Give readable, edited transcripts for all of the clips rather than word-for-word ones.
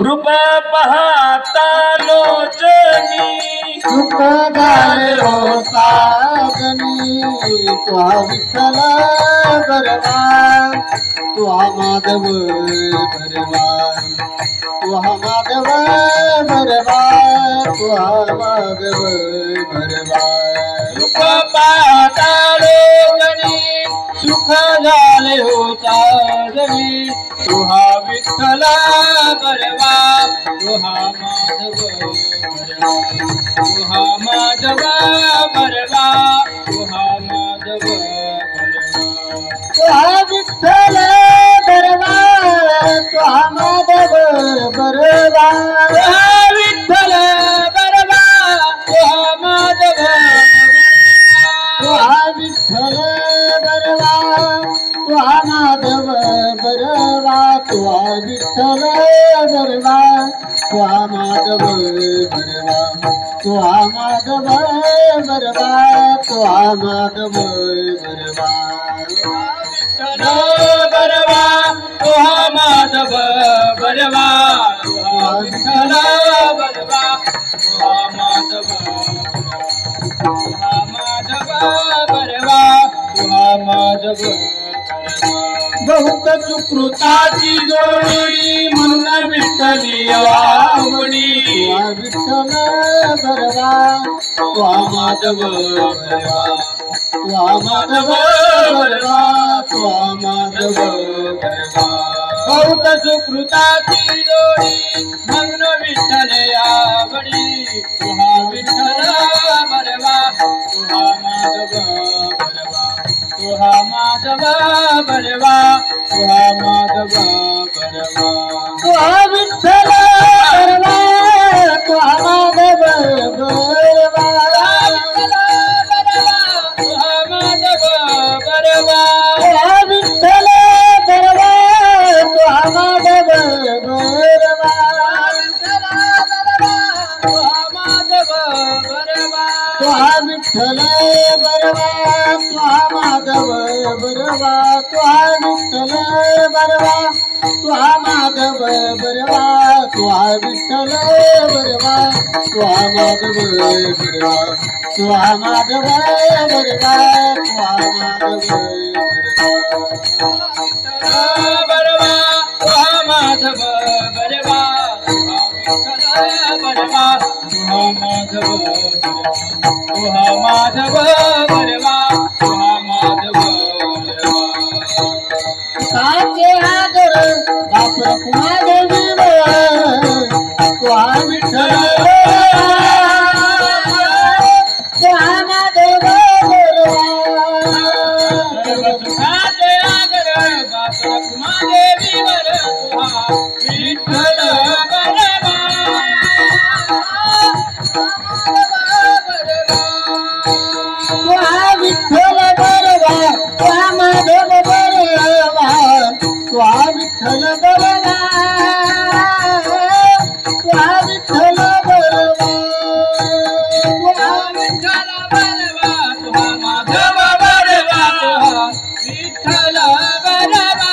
रूप पाहता लोचनी सुख झाले हो साजनी तुहा विठ्ठल बरवा तुहा माधव बरवा तुहा माधव बरवा तुहा माधव बरवा रूप पाहता लोचनी सुख झाले हो साजनी तुहा विठ्ठल बरवा तुहा माधव बरवा तुहा माधव बरवा तुहा माधव बरवा तुहा विठ्ठल बरवा तुहा माधव बरवा तुहा विठ्ठल बरवा तुहा माधव तुहा विठ्ठल बरवा तुहा माधव बरवा तुहा विठ्ठल बरवा तुहा माधव बरवा तुहा माधव बरवा तुहा माधव बरवा विठ्ठल बरवा तुहा माधव बरवा तुहा विठ्ठल बरवा तुहा माधव तुहा माधव बरवा तुहा माधव बहुत सुकृताची जोडी म्हणून विठ्ठली आवडी तुहा विठ्ठल बरवा तुहा माधव बरवा तुहा माधव बरवा तुहा माधव बरवा बहुत सुकृताची जोडी म्हणून विठ्ठले आवडी तुहा विठ्ठल बरवा तुहा माधव बरवा तुहा माधव बरवा तुहा माधव बरवा तुहा विठ्ठल बरवा तुहा माधव बरवा तुहा माधव बरवा तुहा विठ्ठल बरवा तुहा माधव बरवा तुहा माधव बरवा तुहा विठ्ठल बरवा तुहा माधव बरवा तुहा विठ्ठल बरवा तुहा माधव बरवा तुहा विठ्ठल बरवा तुहा माधव बरवा तुहा माधव बरवा तुहा माधव बरवा तुहा माधव बरवा तुहा विठ्ठल बरवा तुहा माधव तुहा माधव बरवा तुहा माधव बरवा साचे आदर बाप कुमादेवी तुहा विठ्ठल तुहा माधव बरवा सुखाचे आगर बाप कुमादेवी वर तुहा विठ्ठल बरवा तुहा विठ्ठल बरवा तुहा माधव बरवा तुहा विठ्ठल बरवा तुहा विठ्ठल बरवा तुहा विठ्ठल बरवा तुहा माधव बरवा तुहा विठ्ठल बरवा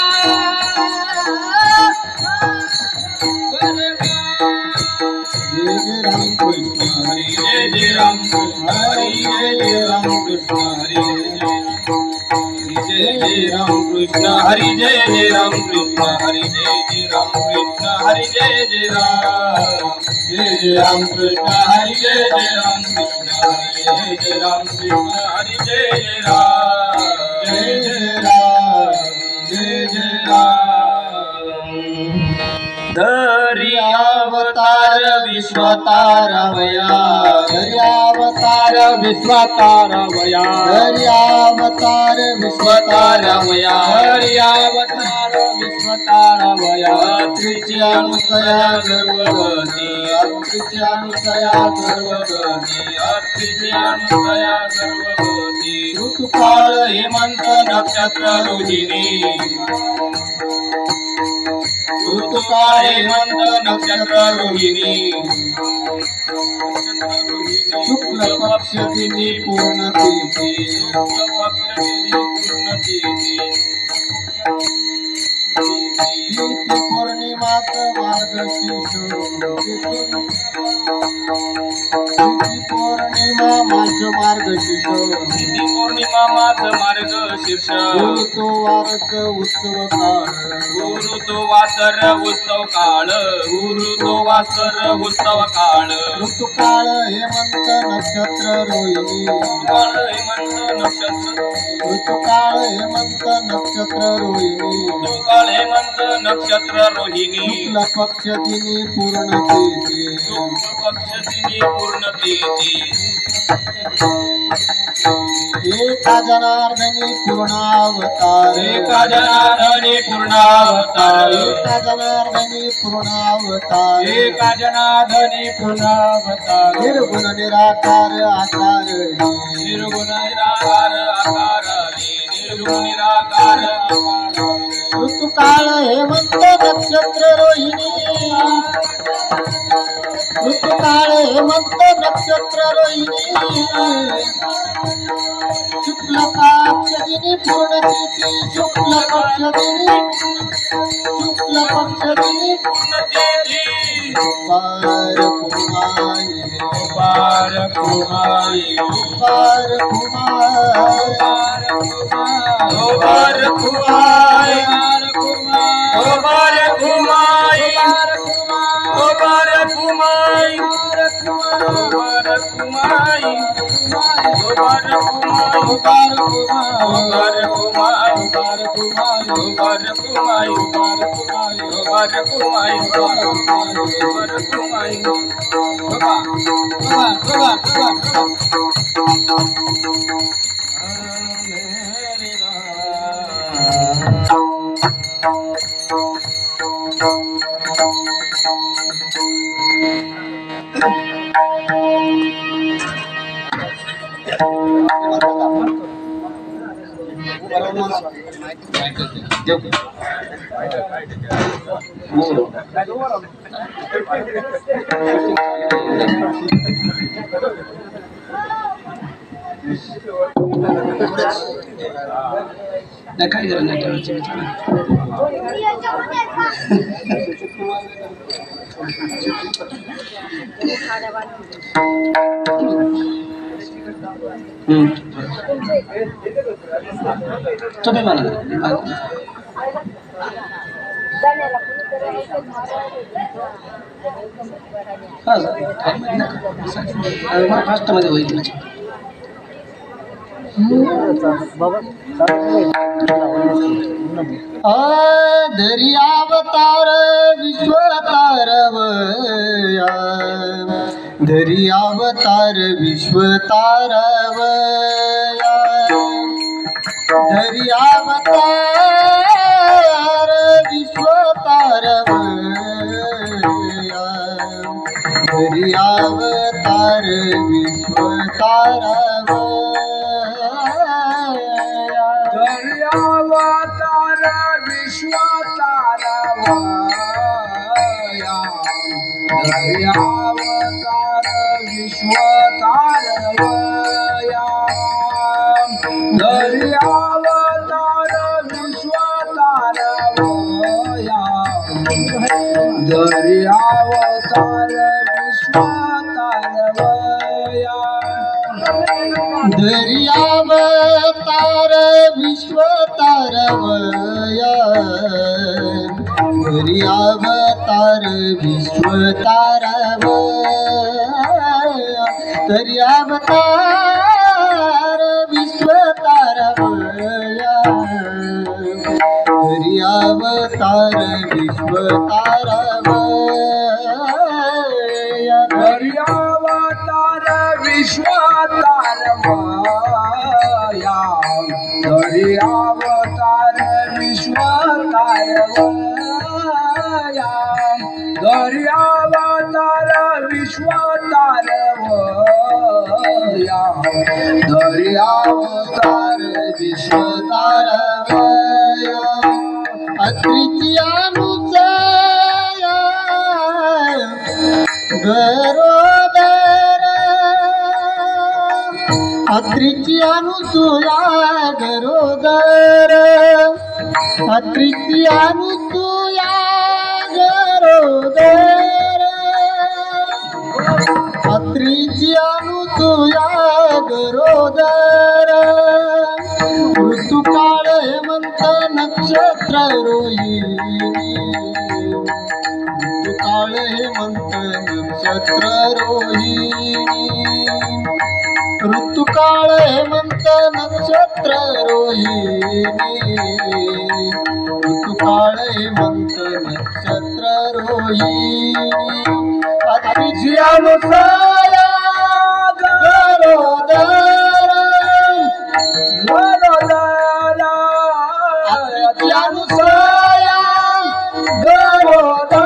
जय राम कृष्ण हरी जय राम कृष्ण हरी जय राम कृष्ण हरी जय राम कृष्ण हरी जय राम राम कृष्ण हरी जय जय राम कृष्ण हरी जय जय राम कृष्ण हरी जय जय राम कृष्ण हरी जय जय राम जय जय राम धरी अवतार विश्वतारवया धरी अवतार विश्वतारवया धरी अवतार विश्वतारवया धरी अवतार विश्वतारवया अत्रिची अनुसया सर्वगती अत्रिची अनुसया सर्वगती अत्रिची अनुसया सर्वगती ऋतुकाळ हेमंत नक्षत्र रोहिणी ऋतुकाळ हेमंत नक्षत्र रोहिणी शुक्ल पक्ष तिथी पूर्ण तिथी शुक्ल पक्ष तिथी पूर्ण तिथी तिथी पौर्णिमाच मार्गशीर्ष तिथी पौर्णिमा मास मार्गशीर्ष तिथी पौर्णिमा मास मार्गशीर्ष गुरु तो वारस उत्सव काळ गुरु तो वासर उत्सव काळ गुरु तो वासर उत्सव काळ ऋतुकाळ हेमंत नक्षत्र रोहिणी ऋतुकाळ हेमंत नक्षत्र ऋतुकाळ हेमंत नक्षत्र रोहिणी ऋतुकाळ हेमंत नक्षत्र रोहिणी शुक्ल पक्ष दिनी पूर्ण तिथी शुक्ल पक्ष दिनी पूर्ण तिथी एका जनार्दनी पूर्णावतार एका जनार्दनी पूर्णावतार एका जनार्दनी पूर्णावतार एका जनार्दनी पूर्णावतार निर्गुण निराकार आकार निर्गुण निराकार आकार निर्गुण निराकार ऋतुकाळ हेमंत नक्षत्र रोहिणी ऋतुकाळ हेमंत नक्षत्र रोहिणी शुक्ल पक्ष दिनी पूर्ण तिथी शुक्ल पक्ष दिनी पूर्ण तिथी पार कुमाई पार कुमाई पार कुमाई पार कुमाई पार कुमाई पार कुमाई तुम्ही म्हणा फास्ट मध्ये होईल धरी अवतार विश्वतारवया धरी अवतार विश्वतारवया धरी अवतार विश्वतारवया धरी अवतार विश्वतारवया धरी अवतार विश्वतारवया धरी अवतार विश्वतारवया धरी अवतार विश्वतारवया धरी अवतार विश्वतारवया धरी अवतार विश्वतारवया घरी अवतार विश्वतारावया तरी अवतार विश्वतारावया घरी अवतार विश्वतारावया घरी अवतार विश्वतारावया घरी अवतार विश्वतारावया घरी अवतार विश्वतारावया घरी अवतार विश्वतारावया अत्रीची अनुसया गरोदर अत्रीची अनुसया गरोदर अत्रीची अनुसया गरोदर अत्रीची अनुसया गरोदर ऋतुकाळ हेमंत नक्षत्र रोहिणी ऋतुकाळ हेमंत नक्षत्र रोहिणी ऋतुकाळ हेमंत नक्षत्र रोहिणी ऋतुकाळ हेमंत नक्षत्र रोहिणी अत्रीची अनुसया गरोदर अत्रीची अनुसया गरोदर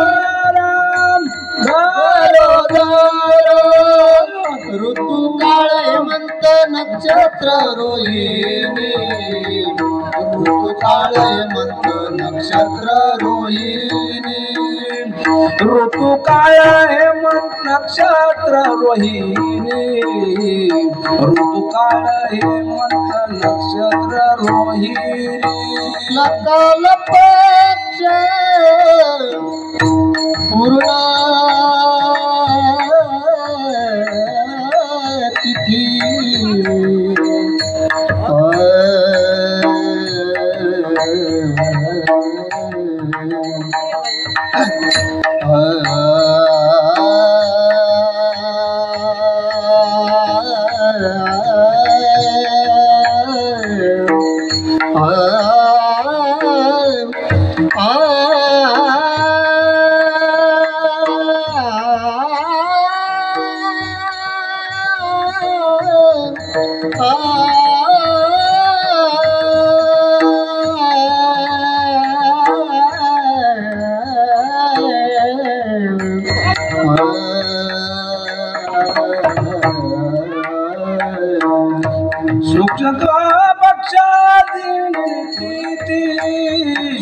ऋतुकाळ हेमंत नक्षत्र रोहिणी ऋतुकाळ हेमंत नक्षत्र रोहिणी ऋतुकाळ हेमंत नक्षत्र रोहिणी ऋतुकाळ हेमंत नक्षत्र रोहिणी लकाल पक्ष पूर्ण तिथी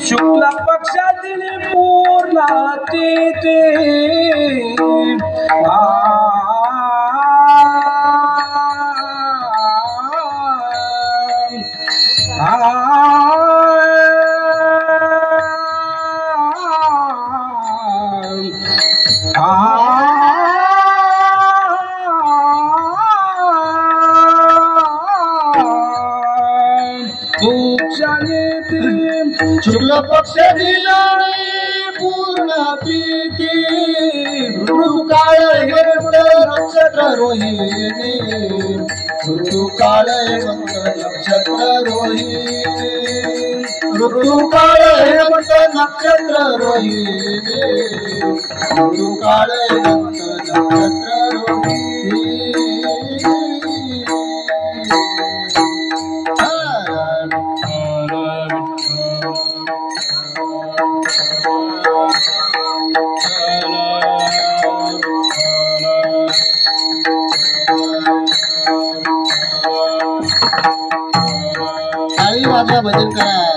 शुक्ल पक्षातील पूर्ण तिथी शुक्ल पक्ष दिलाणी पूर्ण प्रीती ऋतुकाळ हेमंत नक्षत्र रोहिणी ऋतुकाळ हेमंत नक्षत्र रोहिणी ऋतुकाळ हेमंत नक्षत्र रोहिणी ऋतुकाळ हेमंत नक्षत्र रोहिणी ताली वाजवा भजन करा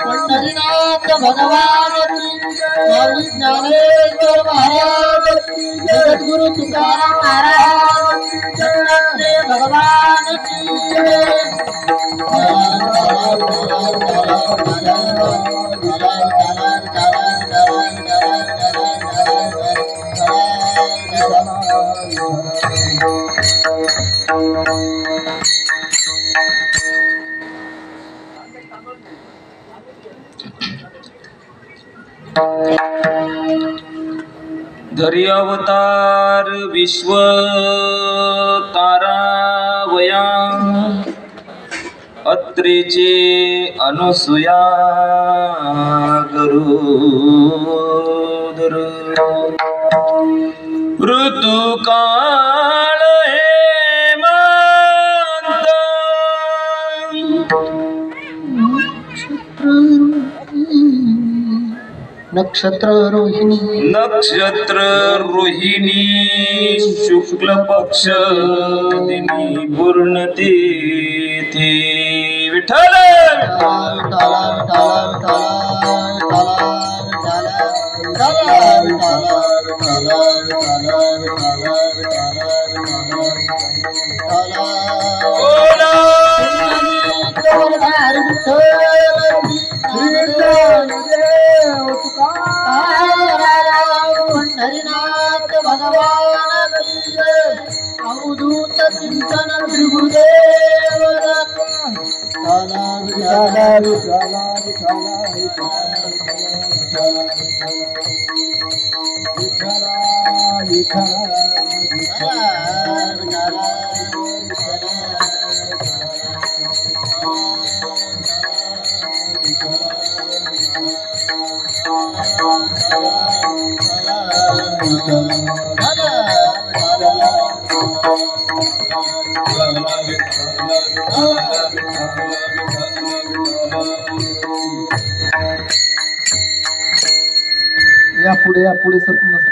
पंढरीनाथ भगवान स्वामी ज्ञानेश्वर महाराज जगद्गुरु तुकाराम महाराज दत्तात्रेय भगवान की धरी अवतार विश्व तारावया अत्रेचे अनुसुया गरुदर ऋतुकाळ हेमंत नक्षत्र रोहिणी शुक्ल पक्ष दिनी पूर्ण तिथी विठ्ठल हरिनाथ भगवान अवधूत चिंतन त्रिभुदेव या पुढे सरकून बसा.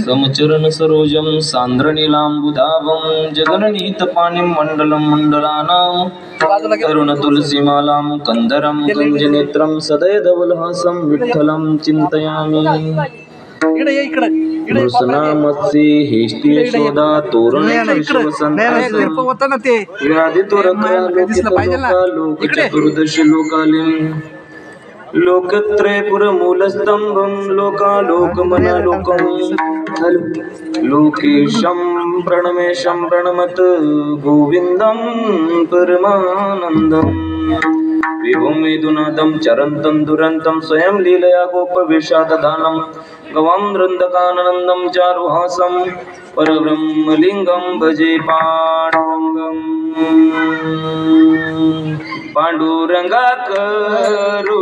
समचरण सरोजम सांद्रनीलांबुधावं जगननीत पाणिं मंडलं मंडलानां तरुण तुलसीमालां कंदरं कुंजनेत्रं सदयधवलहासं विठ्ठलं चिन्तयामि. कृष्णामत्सी हेष्टि यशोदा तोरण चतुर्दशी लोकालिं लोकत्रयपुरमूलस्तंभं लोकालोकमनालोकं लोकेशं प्रणमेशं प्रणमत गोविन्दं परमानन्दम् विभुं वेदुनाथं चरन्तं दुरन्तं स्वयं लीलया गोपवेशादधानं गवां नृन्दकानन्दं चारुहासं परब्रह्मलिङ्गं भजे पाण्डुरङ्गाकरू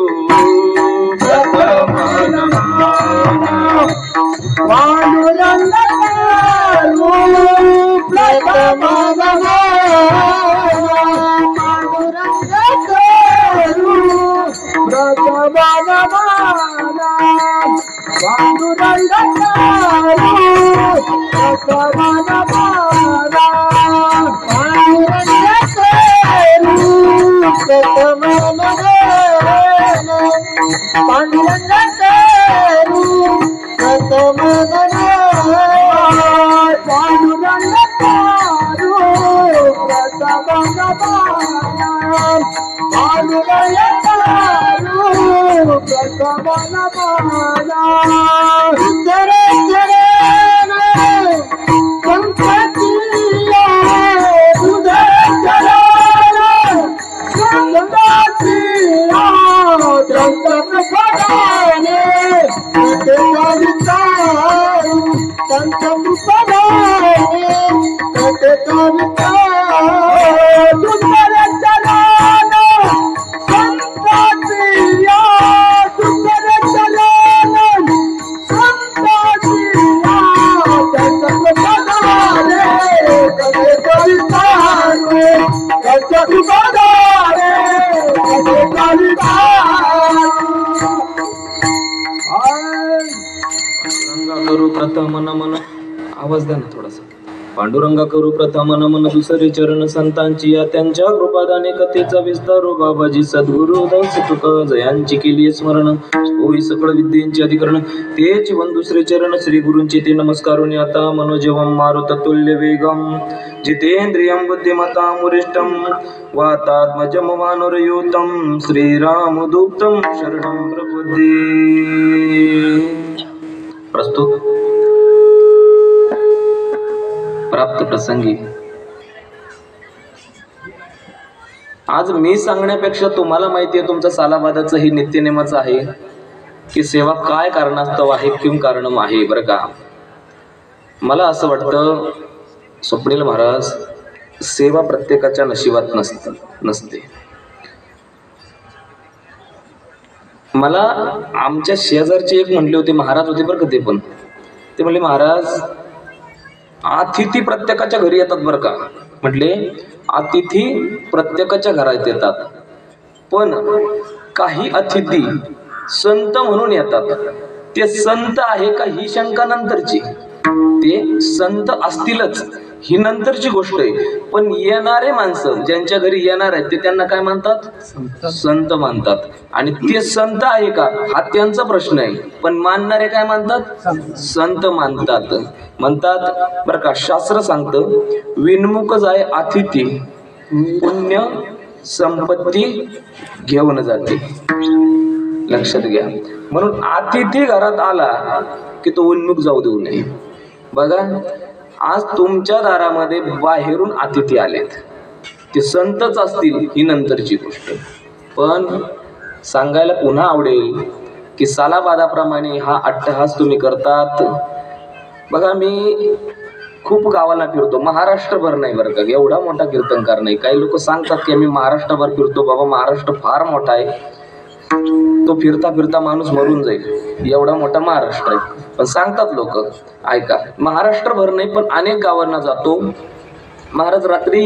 करू प्रथम नमन, आवाज द्या ना थोडासा. पांडुरंगा करू प्रथम नमन, दुसरे चरण संतांची या त्यांच्या कृपादाने कथेचा विस्तारू. बाबाजी सद्गुरु दास तुका जयांची केली स्मरण, होई सकळ विद्येंचे अधिकरण. तेच वन दुसरे चरण श्री गुरूंचे ते नमस्कारुनी. आता मनोजवम मारुत तुल्य वेगम, जितेंद्रियं बुद्धिमतां वरिष्ठं, वातात्मजं वानरयूतं, श्रीरामदूतं शरणं प्रपद्ये. प्रस्तुत प्राप्त प्रसंगी. आज मी सांगण्यापेक्षा तुम्हाला माहिती आहे, तुमचं सालाबादाचं ही नित्यनेमच आहे की सेवा काय कारणास्तव आहे, किम कारणम आहे. बरं का, मला असं वाटतं स्वप्नील महाराज, सेवा प्रत्येकाच्या नशिबात नसते. मला आमच्या शेजारचे एक म्हणले होते, महाराज होते बरं का, ते म्हणले महाराज अतिथी प्रत्येकाच्या घरी येतात बरं का. म्हटले अतिथी प्रत्येकाच्या घरात येतात, पण काही अतिथी संत म्हणून येतात. ते संत आहे का ही शंका नंतरची, ते संत असतीलच ही नंतरची गोष्ट आहे. पण येणारे माणसं ज्यांच्या घरी येणार आहेत ते त्यांना काय मानतात? संत मानतात. आणि ते संत आहे का हा त्यांचा प्रश्न आहे, पण मानणारे काय मानतात? संत म्हणतात बरं का. शास्त्र सांगतं, विनमुख जाय अतिथी पुण्य संपत्ती घेऊन जाते. लक्षात घ्या. म्हणून अतिथी घरात आला की तो उन्मुख जाऊ देऊ नये. बघा, आज तुमच्या दारामध्ये बाहेरून अतिथी आलेत, ते संतच असतील ही नंतरची गोष्ट. पण सांगायला पुन्हा आवडेल की सालाबादाप्रमाणे हा अट्टहास तुम्ही करतात. बघा, मी खूप गावाला फिरतो, महाराष्ट्रभर नाही बरं का, एवढा मोठा कीर्तनकार नाही. काही लोक सांगतात की आम्ही महाराष्ट्रभर फिरतो. बाबा, महाराष्ट्र फार मोठा आहे, तो फिरता फिरता माणूस मरून जाईल, एवढा मोठा महाराष्ट्र आहे. पण सांगतात लोक, ऐका, महाराष्ट्रभर नाही पण अनेक गावांना जातो. महाराज रात्री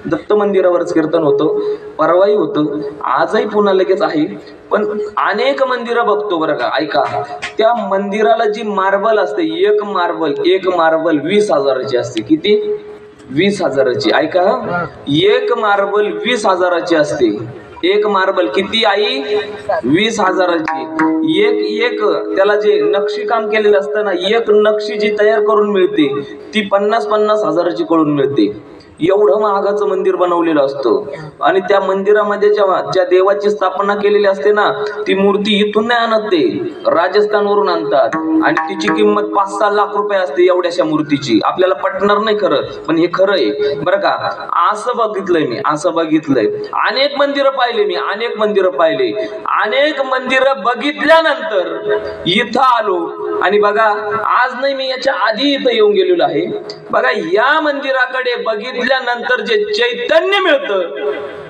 दत्त मंदिरावरच कीर्तन होतं, परवाही होतं, आजही पुन्हा लगेच आहे. पण अनेक मंदिरं बघतो बरं का. ऐका, त्या मंदिराला जी मार्बल असते, एक मार्बल 20,000ची असते. किती? 20,000ची. ऐका, एक मार्बल 20,000ची असते. एक मार्बल किती आई? 20,000ची. एक त्याला जे नक्षीकाम केलेलं असतं ना, एक नक्षी जी तयार करून मिळते ती 50,000ची करून मिळते. एवढं महागाचं मंदिर बनवलेलं असतं. आणि त्या मंदिरामध्ये जेव्हा ज्या देवाची स्थापना केलेली असते ना, ती मूर्ती इथून नाही आणत, ते राजस्थानवरून आणतात. आणि तिची किंमत 5-6 लाख रुपये असते एवढ्याशा मूर्तीची. आपल्याला पटणार नाही खरं, पण हे खरं आहे बरं का. असं बघितलंय. अनेक मंदिरं पाहिले. अनेक मंदिरं बघितल्यानंतर इथं आलो आणि बघा, आज नाही, मी याच्या आधी इथं येऊन गेलेलो आहे. बघा, या मंदिराकडे बघितल्यानंतर जे चैतन्य मिळतं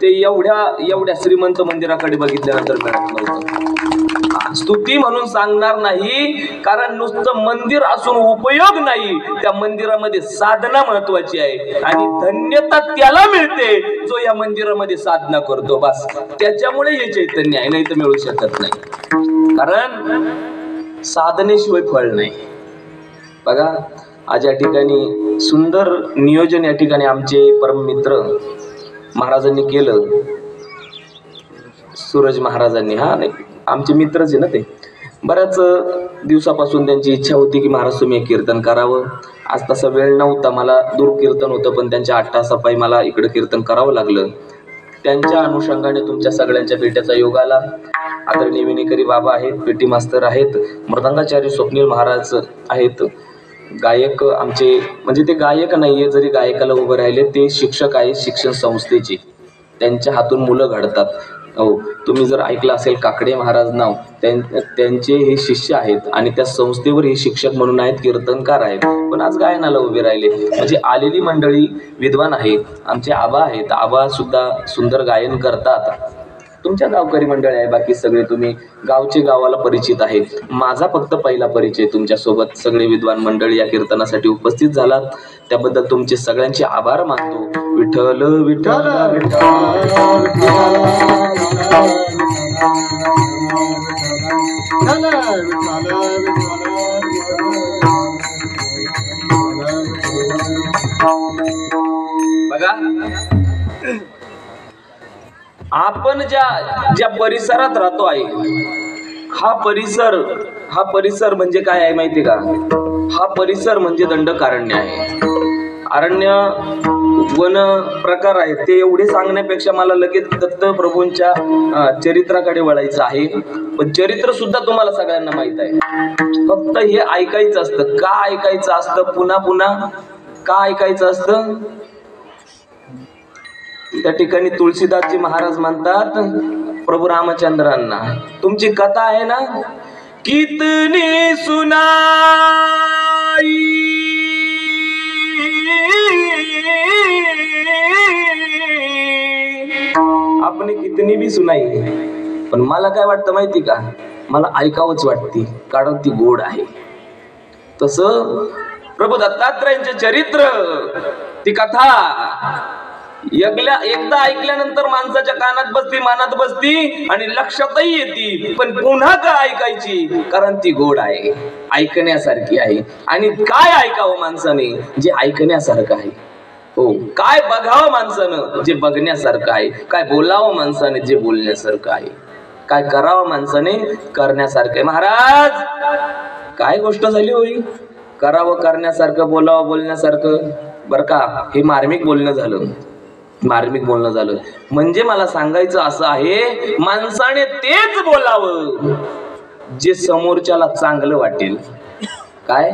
ते एवढ्या श्रीमंत मंदिराकडे बघितल्यानंतर मिळत नव्हतं. स्तुती म्हणून सांगणार नाही, कारण नुसतं मंदिर असून उपयोग नाही. त्या मंदिरामध्ये साधना महत्वाची आहे आणि धन्यता त्याला मिळते जो या मंदिरामध्ये साधना करतो. बस त्याच्यामुळे हे चैतन्य आहे, नाही तर मिळू शकत नाही. कारण साधनेशिवाय फळ नाही. बघा, आज या ठिकाणी सुंदर नियोजन या ठिकाणी आमचे परम मित्र महाराजांनी केलं. सूरज महाराजांनी, हा नाही आमचे मित्रच आहे ना ते. बऱ्याच दिवसापासून त्यांची इच्छा होती की महाराज तुम्ही कीर्तन करावं. आज तसा वेळ नव्हता, मला दूर कीर्तन होतं, पण त्यांच्या अट्टाहासापायी मला इकडे कीर्तन करावं लागलं. त्यांच्या अनुषंगाने तुमच्या सगळ्यांच्या भेटीचा योग आला. आदरणीय विनेकरी बाबा आहेत, पेटी मास्तर आहेत, मृदंगाचार्य स्वप्नील महाराज आहेत, गायक आमचे, म्हणजे ते गायक नाहीये, जरी गायकाला उभं राहिले ते शिक्षक आहेत शिक्षण संस्थेचे, त्यांच्या हातून मुलं घडतात. हो, तुम्ही जर ऐकलं असेल काकडे महाराज नाव, त्यांचे हे शिष्य आहेत आणि त्या संस्थेवर हे शिक्षक म्हणून आहेत, कीर्तनकार आहेत, पण आज गायनाला उभे राहिले. म्हणजे आलेली मंडळी विद्वान आहेत. आमचे आबा आहेत, आबा सुद्धा सुंदर गायन करतात. तुमच्या गावकरी मंडळी आहे, बाकी सगळे तुम्ही गावचे गावाला परिचित आहे. माझा फक्त पहिला परिचय तुमच्यासोबत. सगळे विद्वान मंडळी या कीर्तनासाठी उपस्थित झालात, त्याबद्दल तुमचे सगळ्यांचे आभार मानतो. विठ्ठल विठ्ठल विठ्ठल का? आपण ज्या परिसरात राहतो आहे, हा परिसर म्हणजे काय आहे माहिती का? हा परिसर म्हणजे दंडकारण्य आहे. अरण्य वन प्रकार आहेत ते एवढे सांगण्यापेक्षा मला लगेच दत्तप्रभूंच्या चरित्राकडे वळायचं आहे. पण चरित्र सुद्धा तुम्हाला सगळ्यांना माहित आहे. फक्त हे ऐकायचं असतं. का ऐकायचं असतं? पुन्हा पुन्हा का ऐकायचं असतं? त्या ठिकाणी तुळशीदासजी महाराज म्हणतात प्रभू रामचंद्रांना, तुमची कथा आहे ना, कितनी सुनाई आपने कितनी भी सुनाई, पण मला काय वाटतं माहिती का? मला ऐकावंच वाटते, कारण ती गोड आहे. तसं प्रभू दत्तात्रयांचे चरित्र, ती कथा एकदा ऐकल्यानंतर माणसाच्या कानात बसती, मनात बसती आणि लक्षातही येते. पण पुन्हा का ऐकायची? कारण ती गोड आहे, ऐकण्यासारखी आहे. आणि काय ऐकावं माणसाने? जे ऐकण्यासारखं आहे. हो, काय बघावं माणसानं? जे बघण्यासारखं आहे. काय बोलावं माणसाने? जे बोलण्यासारखं आहे. काय करावं माणसाने? करण्यासारखं आहे. महाराज, काय गोष्ट झाली होई? करावं करण्यासारखं, बोलावं बोलण्यासारखं. बर का, हे मार्मिक बोलणं झालं. मार्मिक बोलणं झालं म्हणजे मला सांगायचं असं आहे, माणसाने तेच बोलावं जे समोरच्याला चांगलं वाटेल. काय?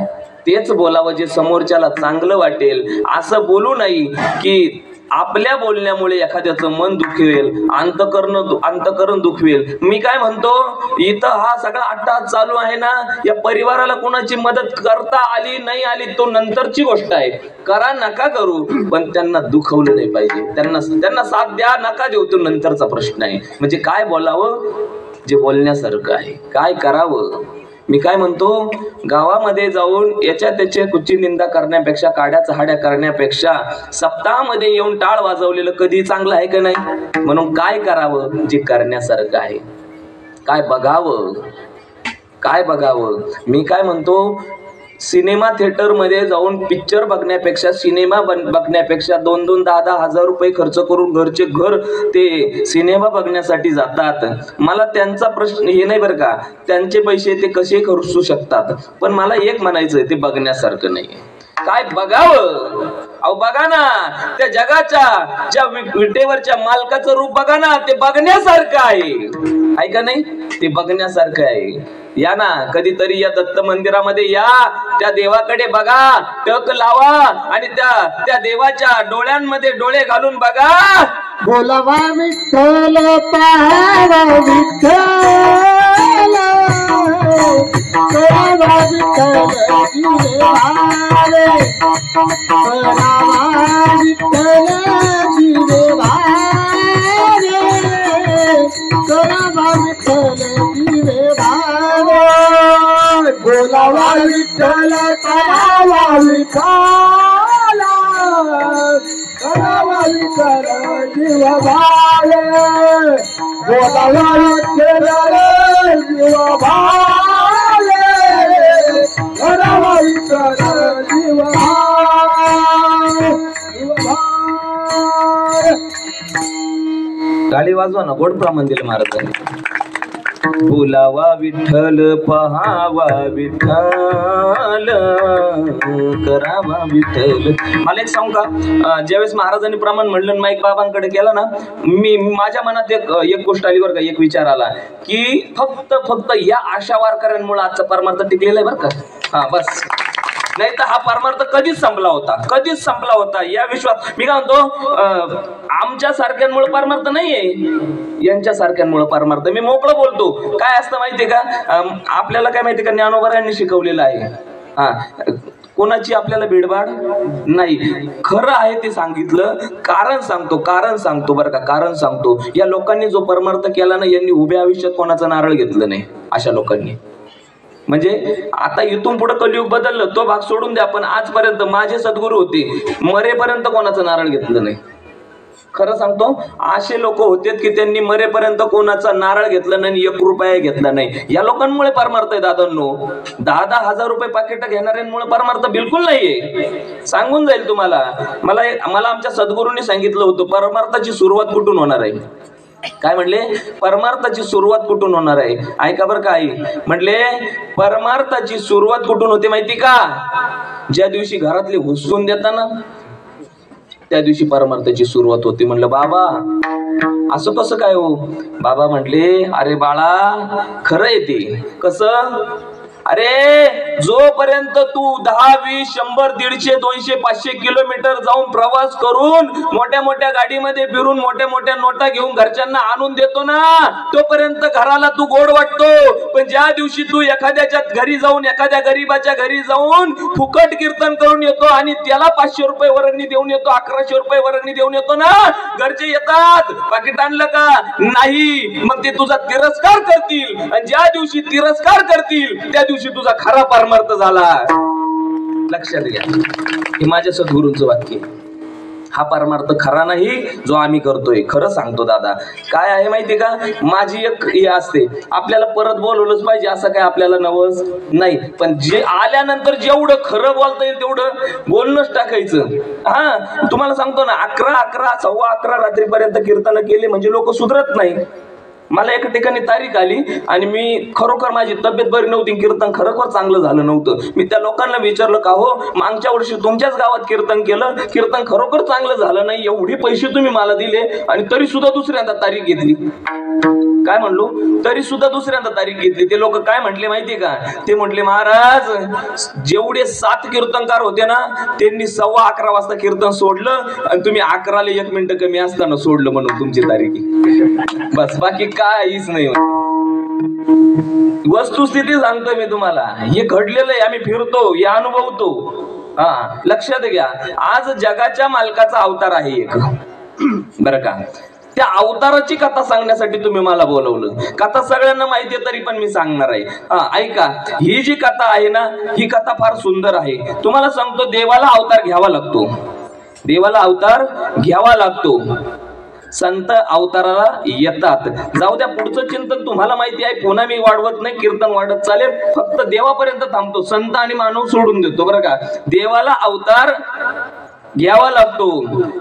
तेच बोलावं जे समोरच्याला चांगलं वाटेल. असं बोलू नाही की आपल्या बोलण्यामुळे एखाद्याचं मन दुखवेल, अंतकरण दुखवेल. मी काय म्हणतो, इथं हा सगळा अट्टहास चालू आहे ना, या परिवाराला कोणाची मदत करता आली नाही आली तो नंतरची गोष्ट आहे. करा नका करू, पण त्यांना दुखवलं नाही पाहिजे. त्यांना साथ द्या नका देऊ, तो नंतरचा प्रश्न आहे. म्हणजे काय बोलावं? जे बोलण्यासारखं आहे. काय करावं? मी काय म्हणतो, गावामध्ये जाऊन याच्या त्याच्या कुची निंदा करण्यापेक्षा, काड्या चहाड्या करण्यापेक्षा सप्ताहामध्ये येऊन टाळ वाजवलेलं कधी चांगलं आहे का नाही? म्हणून काय करावं? जे करण्यासारखं आहे. काय बघावं? काय बघावं? मी काय म्हणतो, सिनेमा थिएटर मध्ये जाऊन पिक्चर बघण्यापेक्षा, सिनेमा बघण्यापेक्षा 2-2, 10-10 हजार रुपये खर्च करून घरचे घर ते सिनेमा बघण्यासाठी जातात. मला त्यांचा प्रश्न हे नाही बरं का, त्यांचे पैसे ते कसे खर्चू शकतात. पण मला एक म्हणायचं, ते बघण्यासारखं नाही. काय बघावं? अहो बघा ना, त्या जगाच्या ज्या विटेवरच्या मालकाचं रूप बघा ना, ते बघण्यासारखं आहे का नाही? ते बघण्यासारखं आहे. या ना कधीतरी या दत्त मंदिरामध्ये या, त्या देवाकडे बघा, टक लावा आणि त्या देवाच्या डोळ्यांमध्ये डोळे घालून बघा. बोलावा विठ्ठल, पाहावा विठ्ठल, करावा विठ्ठल जिरेवारे, करावा विठ्ठल जिरेवारे, करावा विठ्ठल जिरेवारे. बोलावा विठ्ठल, करावा विठ्ठल, करावा विठ्ठल जीवभावे, बोलावा विठ्ठल जीवभावे, करावा विठ्ठल जीवभावे. गाडी वाजवा ना, गोड प्रमाण दिलं महाराजांनी. बोलावा विठ्ठल, पहावा विठ्ठल, करावा विठ्ठल. मला एक सांगू का, ज्यावेळेस महाराजांनी प्रमाण म्हणलं, माईक बाबांकडे केला ना, मी माझ्या मनात एक गोष्ट आली बरं का, एक विचार आला की फक्त या आशा वारकऱ्यांमुळे आजचा परमार्थ टिकलेला आहे बरं का. हा बस, नाही तर हा परमार्थ कधीच संपला होता या विश्वास. मी काय म्हणतो, आमच्या सारख्यांमुळे परमार्थ नाहीये, यांच्या सारख्यांमुळे परमार्थ. मी मोकळं बोलतो. काय असतं माहितीये का, आपल्याला काय माहितीये का, ज्ञानोबा शिकवलेलं आहे. हा, कोणाची आपल्याला भिडभाड नाही. खरं आहे ते सांगितलं, कारण सांगतो बरं का, कारण सांगतो. या लोकांनी जो परमार्थ केला ना, यांनी उभ्या आयुष्यात कोणाचं नारळ घेतलं नाही. अशा लोकांनी म्हणजे आता इथून पुढे कलियुग बदललं, तो भाग सोडून द्या, पण आजपर्यंत माझे सद्गुरू होते, मरेपर्यंत कोणाचं नारळ घेतलं नाही. खरं सांगतो, असे लोक होते की त्यांनी मरेपर्यंत कोणाचा नारळ घेतला नाही, 1 रुपया घेतला नाही. या लोकांमुळे परमार्थ आहे दादांनो. 10-10 हजार रुपये पाकिट घेणाऱ्यांमुळे परमार्थ बिलकुल नाहीये. सांगून जाईल तुम्हाला. मला आमच्या सद्गुरूंनी सांगितलं होतं परमार्थाची सुरुवात कुठून होणार आहे. काय म्हणले? परमार्थाची सुरुवात कुठून होणार आहे. ऐका बरं का आई. म्हणले परमार्थाची सुरुवात कुठून होते माहिती का? ज्या दिवशी घरातले हुसकून देताना त्या दिवशी परमार्थाची सुरुवात होती. म्हणलं बाबा असं कसं काय हो? बाबा म्हटले अरे बाळा खरं आहे ते. कसं? अरे जोपर्यंत तू 10, 20, 100, 150, 200, 500 किलोमीटर जाऊन प्रवास करून मोठ्या मोठ्या गाडीमध्ये फिरून मोठ्या मोठ्या नोटा घेऊन घरच्यांना आणून देतो ना, तोपर्यंत घराला तू गोड वाटतो. पण ज्या दिवशी तू एखाद्याच्या घरी जाऊन, एखाद्या गरीबाच्या घरी जाऊन फुकट कीर्तन करून येतो आणि त्याला 500 रुपये वर्गणी देऊन येतो, 1100 रुपये वर्गणी देऊन येतो ना, घरचे येतात पाकिट आणलं का? नाही. मग ते तुझा तिरस्कार करतील. आणि ज्या दिवशी तिरस्कार करतील त्या दिवशी तुझा खरा परमार्थ झाला. लक्षात घ्या, हे माझ्या सद्गुरूंचं वाक्य. हा परमार्थ खरा नाही जो आम्ही करतोय. खरं सांगतो दादा, काय आहे माहितीये का? माझी एक हे असते, आपल्याला परत बोलवलंच पाहिजे असं काय आपल्याला नवस नाही. पण जे आल्यानंतर जेवढं खरं बोलता येईल तेवढं बोलणंच टाकायचं. हा तुम्हाला सांगतो ना, 11, 11:15 रात्रीपर्यंत कीर्तन केले म्हणजे लोक सुधरत नाही. मला एका ठिकाणी तारीख आली आणि मी खरोखर माझी तब्येत बरी नव्हती, कीर्तन खरोखर चांगलं झालं नव्हतं. मी त्या लोकांना विचारलं का हो मागच्या वर्षी तुमच्याच गावात कीर्तन केलं, कीर्तन खरोखर चांगलं झालं नाही, एवढे पैसे तुम्ही मला दिले आणि तरी सुद्धा दुसऱ्यांदा तारीख घेतली. काय म्हणलो? तरी सुद्धा दुसऱ्यांदा तारीख घेतली. ते लोक काय म्हटले माहितीये का? ते म्हटले महाराज जेवढे 7 कीर्तनकार होते ना त्यांनी 11:15 वाजता कीर्तन सोडलं आणि तुम्ही 11ला 1 मिनिट कमी असताना सोडलं म्हणून तुमची तारीख. बस बाकी काहीच नाही. वस्तुस्थिती सांगतोय मी तुम्हाला, हे घडलेलं आहे. आम्ही फिरतो, हे अनुभवतो. हा लक्षात घ्या, आज जगाच्या मालकाचा अवतार आहे एक, बरं का? त्या अवताराची कथा सांगण्यासाठी तुम्ही मला बोलवलं. कथा सगळ्यांना माहिती आहे तरी पण मी सांगणार आहे. ऐका, ही जी कथा आहे ना, ही कथा फार सुंदर आहे. तुम्हाला सांगतो, देवाला अवतार घ्यावा लागतो. देवाला अवतार घ्यावा लागतो. संत अवताराला येतात. जाऊ द्या, पुढचं चिंतन तुम्हाला माहिती आहे. पुन्हा मी वाढवत नाही, कीर्तन वाढत चालेल. फक्त देवापर्यंत थांबतो, संत आणि मानव सोडून देतो, बरं का? देवाला अवतार घ्यावा लागतो.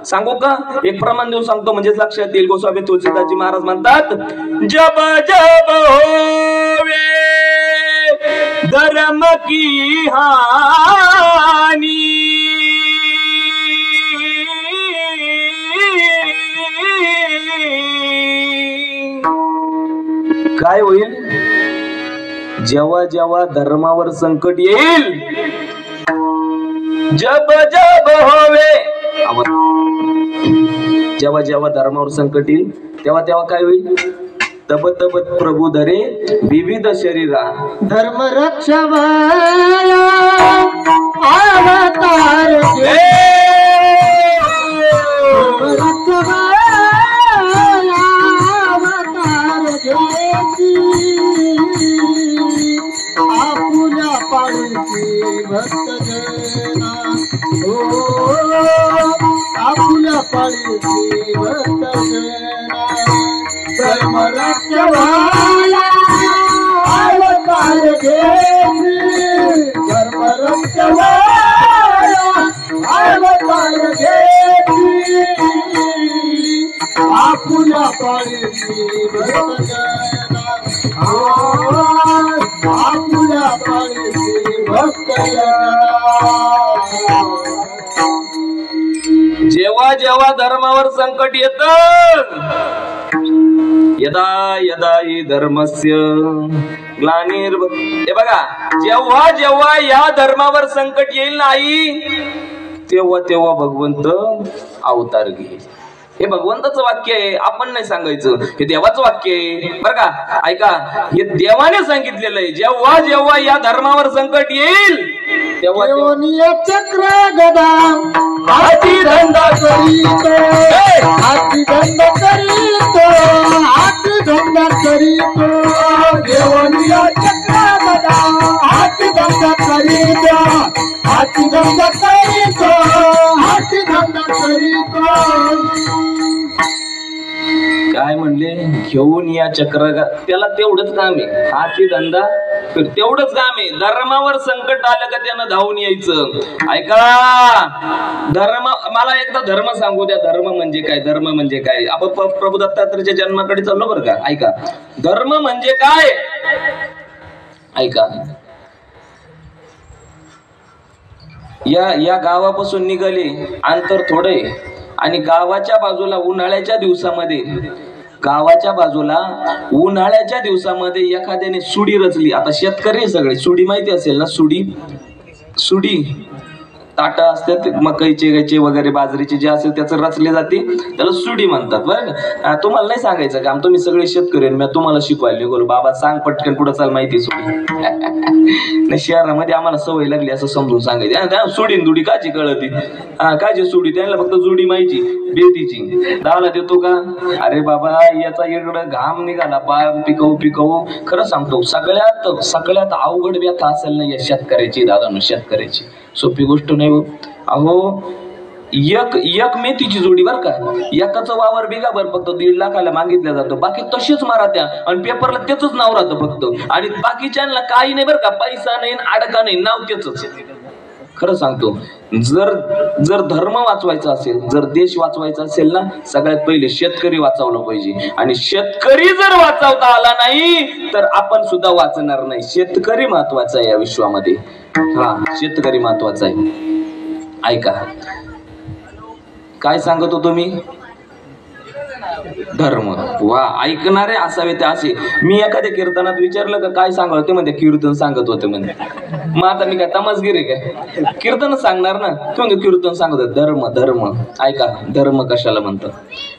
सांगू का? एक प्रमाण देऊन सांगतो म्हणजे लक्षात येईल. गोस्वामी तुलसीदासजी महाराज म्हणतात, जब जब होवे धर्म की हानी काय होईल? जेव्हा जेव्हा धर्मावर संकट येईल, जब जब होवे, जेव्हा जेव्हा धर्मावर संकट येईल तेव्हा तेव्हा काय होईल? तब तब प्रभू धरे विविध शरीरा, धर्म रक्षवाया अवतार घे, अवतार घेती आपुल्या पाळीची भक्त जना, आपुल्या पाळीची भक्त जना, धर्म रक्षवाया अवतार घेती, धर्म रक्षवाया अवतार घेती आपुल्या पाळीची भक्त जना, आपुल्या पाळीची भक्त जना. जेव्हा जेव्हा धर्मावर संकट येत, यदा यदा हि धर्मस्य ग्लानिर्, हे बघा, जेव्हा जेव्हा या धर्मावर संकट येईल नाही तेव्हा तेव्हा भगवंत अवतार घेईल. हे भगवंताचं वाक्य आहे, आपण नाही सांगायचं. हे देवाचं वाक्य आहे, बरं का? ऐका, हे देवाने सांगितलेलं आहे. जेव्हा जेव्हा या धर्मावर संकट येईल तेव्हा चक्र गदा हाती धंदा करीतो, हाती धंदा करीतो, हाती धंदा करीतो, देवनिया चक्र गदा हाती धंदा करीतो, हाती धंदा करीतो, हाती धंदा करीतो. काय म्हणले, घेऊन या चक्र, त्याला तेवढंच काम आहे, हाती धंदा तेवढंच काम आहे. धर्मावर संकट आलं का त्यानं धावून यायचं. ऐका, धर्म, मला एकदा धर्म सांगू द्या. धर्म म्हणजे काय, धर्म म्हणजे काय. आपण प्रभू दत्तात्रयाच्या जन्माकडे चाललो बरं का. ऐका, धर्म म्हणजे काय. ऐका, या गावापासून निघाले अंतर थोडे आणि गावाच्या बाजूला उन्हाळ्याच्या दिवसामध्ये, गावाच्या बाजूला उन्हाळ्याच्या दिवसामध्ये एखाद्याने सुडी रचली. आता शेतकरी सगळे सुडी माहिती असेल ना, सुडी ताटा असतात मकईचे गायचे वगैरे बाजरीचे जे असेल त्याचं रचले जाते, त्याला सुडी म्हणतात बरं का. तुम्हाला नाही सांगायचं काम, तुम्ही सगळे शेतकरी, मी तुम्हाला शिकवायला बोल बाबा सांग पटकन पुढे चाल माहिती सुडी. नाही शहरामध्ये आम्हाला सवय लागली असं समजून सांगायची. सुडीन दुडी काची कळती, काची सुडी, त्यांना फक्त जुडी माहिती बेतीची. दाला देतो का, अरे बाबा याचा इकडं घाम निघाला पार पिकवू. खरं सांगतो सगळ्यात अवघड व्यथा असेल ना या शेतकऱ्याची, दादा शेतकऱ्याची, सोपी गोष्ट नाही हो. अहो एक मेथीची जोडी बर का, एकाचं वावर बिगा भर फक्त 1.5 लाखाला मागितल्या जातो, बाकी तशीच मारा त्या आणि पेपरला त्याच नाव राहतं फक्त. आणि बाकीच्यांना काही नाही बरं का, पैसा नाही अडका नाही, नाव त्याच. खरं सांगतो, जर धर्म वाचवायचा असेल, जर देश वाचवायचा असेल ना, सगळ्यात पहिले शेतकरी वाचवलं पाहिजे. आणि शेतकरी जर वाचवता आला नाही तर आपण सुद्धा वाचणार नाही. शेतकरी महत्वाचा आहे या विश्वामध्ये. हा, शेतकरी महत्वाचा आहे. ऐका, काय सांगत होतो मी, धर्म. वा, ऐकणारे असावे ते असे. मी एखाद्या कीर्तनात विचारलं का काय सांगत होते, म्हणजे कीर्तन सांगत होते म्हणजे. मग आता मी काय तमसगिरी काय, कीर्तन सांगणार ना, तुम्ही कीर्तन सांगत होते. धर्म. ऐका, धर्म कशाला म्हणतात.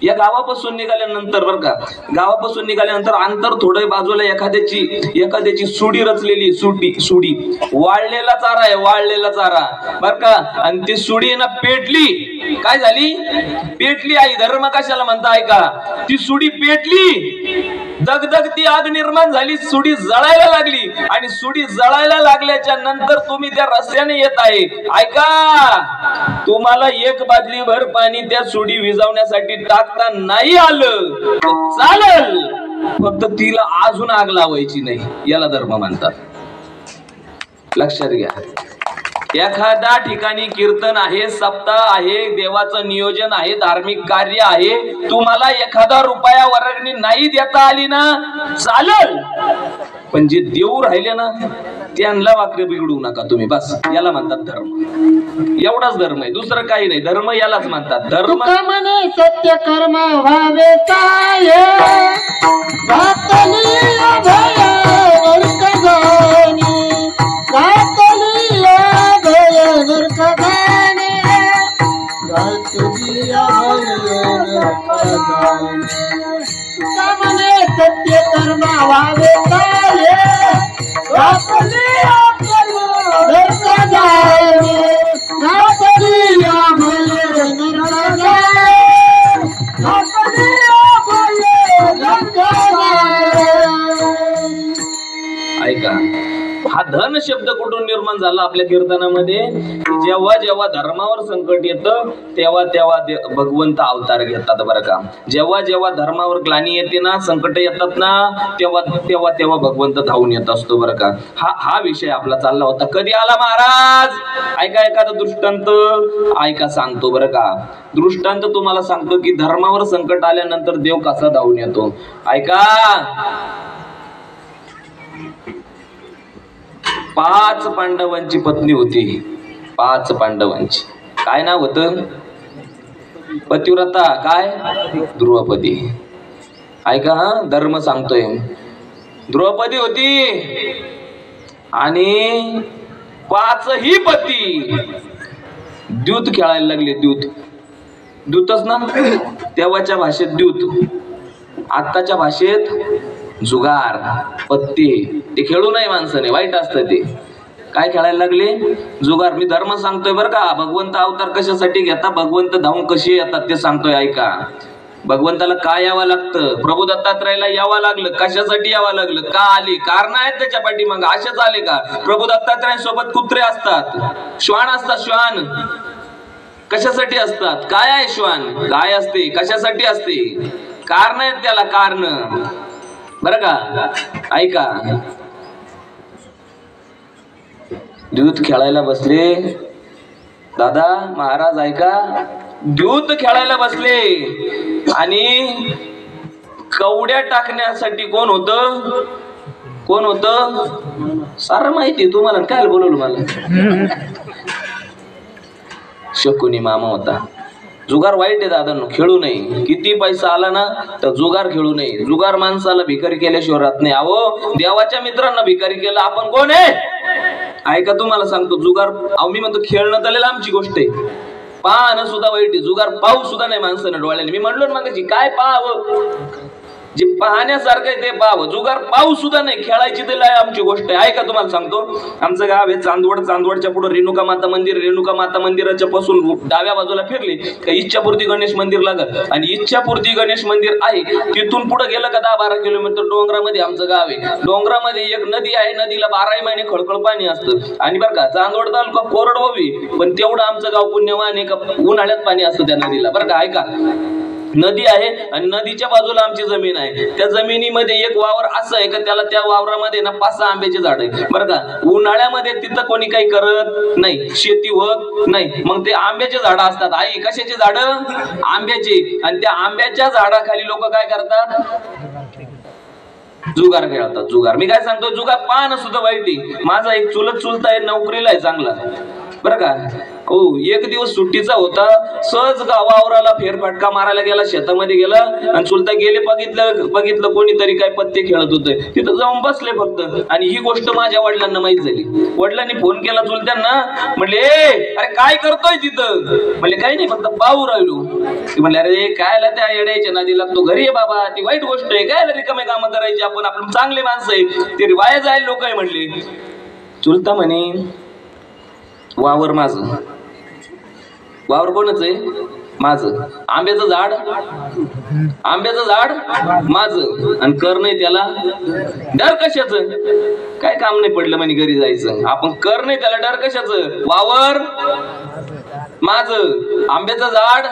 या गावापासून निघाल्यानंतर बरं का, गावापासून निघाल्यानंतर अंतर थोडं बाजूला एखाद्याची सुडी रचलेली, सुडी वाळलेला चारा आहे, वाळलेला चारा बर का. आणि ती सुडी ना पेटली, काय झाली, पेटली. आई धर्म कशाला म्हणता. ऐका, ती सुडी पेटली, दगदग ती आग निर्माण झाली, सुडी जळायला लागली. आणि सुडी जळायला लागल्याच्या नंतर तुम्ही त्या रस्त्याने येत आहे. ऐका, तुम्हाला 1 बादली भर पाणी त्या सुडी विझवण्यासाठी टाकता नाही आलं चालेल, फक्त तिला अजून आग लावायची नाही. याला धर्म म्हणतात. लक्षात घ्या. एखाद्या ठिकाणी कीर्तन आहे, सप्ताह आहे, देवाचं नियोजन आहे, धार्मिक कार्य आहे, तुम्हाला 1 रुपया वर्गणी नाही देता आली ना चालेल, पण जे देऊ राहिले ना त्यांना वाक्य बिघडू नका तुम्ही. बस याला म्हणतात धर्म. एवढाच धर्म आहे, दुसरं काही नाही. धर्म यालाच म्हणतात. धर्म म्हणे सत्य कर्म व्हावे काय, सत्य कर्म व्हावे काय, ऐका, हा धन शब्द कुठून निर्माण झाला आपल्या कीर्तनामध्ये. जेव्हा जेव्हा धर्मावर संकट येतं तेव्हा भगवंत अवतार घेतात बरं का. जेव्हा जेव्हा धर्मावर ग्लानी येते ना, संकट येतात ना, तेव्हा भगवंत धावून येत असतो बरं का. हा विषय आपला चालला होता. कधी आला महाराज. ऐका, एखादा दृष्टांत ऐका सांगतो बरं का. दृष्टांत तुम्हाला सांगतो की धर्मावर संकट आल्यानंतर देव कसा धावून येतो. ऐका, 5 पांडवांची पत्नी होती. 5 पांडवांची काय नाव होतं, पतिव्रता काय, द्रौपदी. ऐका, हा धर्म सांगतोय. द्रौपदी होती आणि 5ही पती द्यूत खेळायला लागले. द्यूतच ना, तेव्हाच्या भाषेत द्यूत, आत्ताच्या भाषेत जुगार, पत्ते. ते खेळू नये माणसाने, वाईट असतं ते. काय खेळायला लागले, जुगार. मी धर्म सांगतोय बरं का. भगवंत अवतार कशासाठी घेता, भगवंत धावून कशी येतात ते सांगतोय. ऐका, भगवंताला काय यावं लागतं. प्रभू दत्तात्रयाला यावं लागलं. कशासाठी यावं लागलं, का आले, कारण आहेत त्याच्या पाठीमागं. असेच आले का. प्रभू दत्तात्रयांसोबत कुत्रे असतात, श्वान असतात. श्वान कशासाठी असतात, काय आहे श्वान, गाय असते, कशासाठी असते. कारण आहेत त्याला, कारण बरं का. ऐका, द्यूत खेळायला बसले दादा महाराज, ऐका, द्यूत खेळायला बसले आणि कवड्या टाकण्यासाठी कोण होत सारं माहिती तुम्हाला, काय बोलवलं मला. शकुनी मामा होता. जुगार वाईट आहे दादांनो, खेळू नये. किती पैसा आला ना तर जुगार खेळू नये. जुगार माणसाला भिकारी केल्याशिवाय राहत नाही. अहो, देवाच्या मित्रांना भिकारी केलं आपण कोण आहे. ऐका, तुम्हाला सांगतो, जुगार, अहो मी म्हणतो खेळणं तर आमची गोष्ट आहे, पाहणं सुद्धा वाईट आहे. जुगार पाहू सुद्धा नाही माणसानं डोळ्याने. मी म्हणलो ना मगाशी, काय पाहावं, जे पाहण्यासारखं आहे ते पाहावं. जुगार पाहू सुद्धा नाही, खेळायची तर आमची गोष्ट आहे. ऐका, तुम्हाला सांगतो, आमचं गाव आहे चांदवड. चांदवडच्या पुढे रेणुका माता मंदिर. रेणुका माता मंदिराच्या पासून डाव्या बाजूला फिरली का इच्छापूर्ती गणेश मंदिर लागत, आणि इच्छापूर्ती गणेश मंदिर आहे तिथून पुढे गेलं का 10-12 किलोमीटर डोंगरामध्ये आमचं गाव आहे. डोंगरामध्ये एक नदी आहे, नदीला 12 महिने खळखळ पाणी असतं. आणि बरं का, चांदवड तालुका कोरडवाहू आहे, पण तेवढं आमचं गाव पुण्यवान आहे का उन्हाळ्यात पाणी असतं त्या नदीला. बरं का, ऐका, नदी आहे आणि नदीच्या बाजूला आमची जमीन आहे. त्या जमिनीमध्ये एक वावर असं आहे का त्याला, त्या वावरामध्ये ना 5-6 आंब्याचे झाड आहे. बरं का, उन्हाळ्यामध्ये तिथं कोणी काही करत नाही, शेती होत नाही. मग ते आंब्याचे झाड असतात. आई, कशाचे झाड? आंब्याचे. आणि त्या आंब्याच्या झाडाखाली लोक काय करतात? जुगार खेळतात. जुगार, मी काय सांगतो, जुगार पाहणं सुद्धा वाईट आहे. माझा एक चुलता आहे, नोकरीला आहे चांगला, बरं का. हो, एक दिवस सुट्टीचा होता, सहज वावराला फेरफटका मारायला गेला, शेतामध्ये गेला आणि चुलता गेले, बघितलं कोणीतरी काय पत्ते खेळत होते. तिथं जाऊन बसले फक्त. आणि ही गोष्ट माझ्या वडिलांना माहित झाली. वडिलांनी फोन केला चुलत्यांना, म्हणले, अरे काय करतोय तिथं? म्हणले काही नाही, फक्त पाहू राहिलो. म्हणले, अरे काय त्या येड्याच्या नादी लागतो, घरी आहे बाबा, ती वाईट गोष्ट आहे, काय रिकामे कामं करायची, आपण चांगले माणसं आहे, ते वाया जायला लोक आहे. म्हणले, चुलता म्हणे, वावर माझं. वावर कोणाच आहे? माझं. आंब्याचं झाड माझं. आणि कर नाही त्याला, डर कशाचं? काय काम नाही पडलं म्हणे घरी जायचं, आपण कर नाही त्याला, डर कशाचं? वावर माझं, आंब्याचं झाड,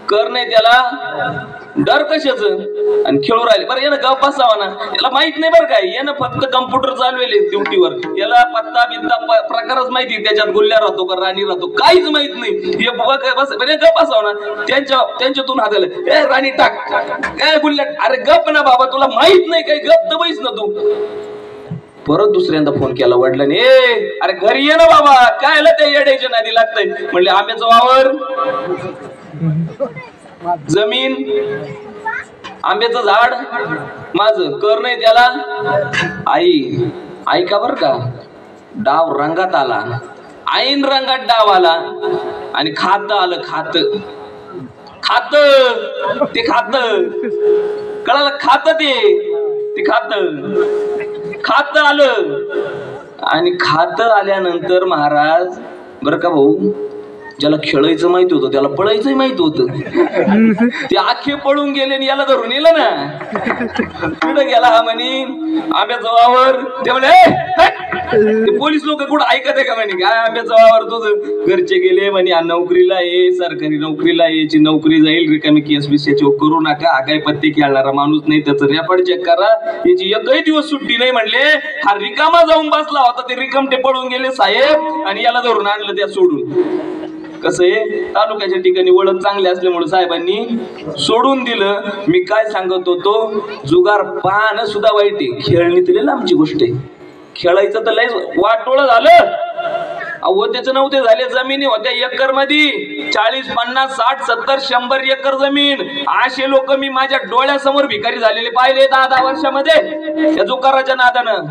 कर नाही त्याला, डर कशाचं? आणि खेळू राहिले. बरं, यानं गप बसावा ना, याला माहित नाही बरं काय, यानं फक्त कम्प्युटर चालवेले ड्युटीवर, याला पत्ता बित्ता प्रकारच माहिती, त्याच्यात गुल्ल्या राहतो का राणी राहतो काहीच माहित नाही. हे बस गप बसावा ना, त्यांच्यातून हाताला, ए राणी टाक, काय गुल्ल्या, अरे गप ना बाबा, तुला माहित नाही काय, गप तर बैस ना तू. परत दुसऱ्यांदा फोन केला वडिलांनी, अरे घरी ये ना बाबा, काय त्या येड्याच्या नादी लागतंय. म्हणले, आंब्याचं वावर, जमीन, आंब्याचं झाड माझं, कर नाही त्याला. आई, ऐका बर का, डाव रंगात आला, ऐन रंगात डाव आला आणि खात आलं. खात ते खात कळालं, खात ते खात आलं. आणि खात आल्यानंतर महाराज, बरं का भाऊ, ज्याला खेळायचं माहिती होतं त्याला पळायचं माहित होतं. ते आखे पळून गेले आणि याला धरून येलं ना, कुठं गेला हा म्हणे, आंब्याचं वावर. ते म्हणे, पोलीस लोक कुठं ऐकत आहे का म्हणे, काय आंब्याचं वावर तुझं? घरचे गेले म्हणे, नोकरीला आहे, सरकारी नोकरीला आहे, याची नोकरी जाईल, रिकामी केस बिस याची करू नका, हा काय पत्ते खेळणारा माणूस नाही, त्याचं रेकॉर्ड चेक करा, याची एकही दिवस सुट्टी नाही. म्हणले, हा रिकामा जाऊन बसला होता, ते रिकामटे पळून गेले साहेब, आणि याला धरून आणलं त्या सोडून. कसं आहे, तालुक्याच्या ठिकाणी ओळख चांगली असल्यामुळे साहेबांनी सोडून दिलं. मी काय सांगत होतो, जुगार पाहणं सुद्धा वाईट आहे, खेळणी दिलेलं आमची गोष्ट आहे. खेळायचं तर लय वाटोळं झालं. अहो, त्याचं नव्हते झाले, जमिनी होत्या एकर मध्ये 40, 50, 60, 70, 100 एकर जमीन. असे लोक मी माझ्या डोळ्यासमोर भिकारी झालेले पाहिले 10-10 वर्षामध्ये त्या जुगाराच्या नादानं.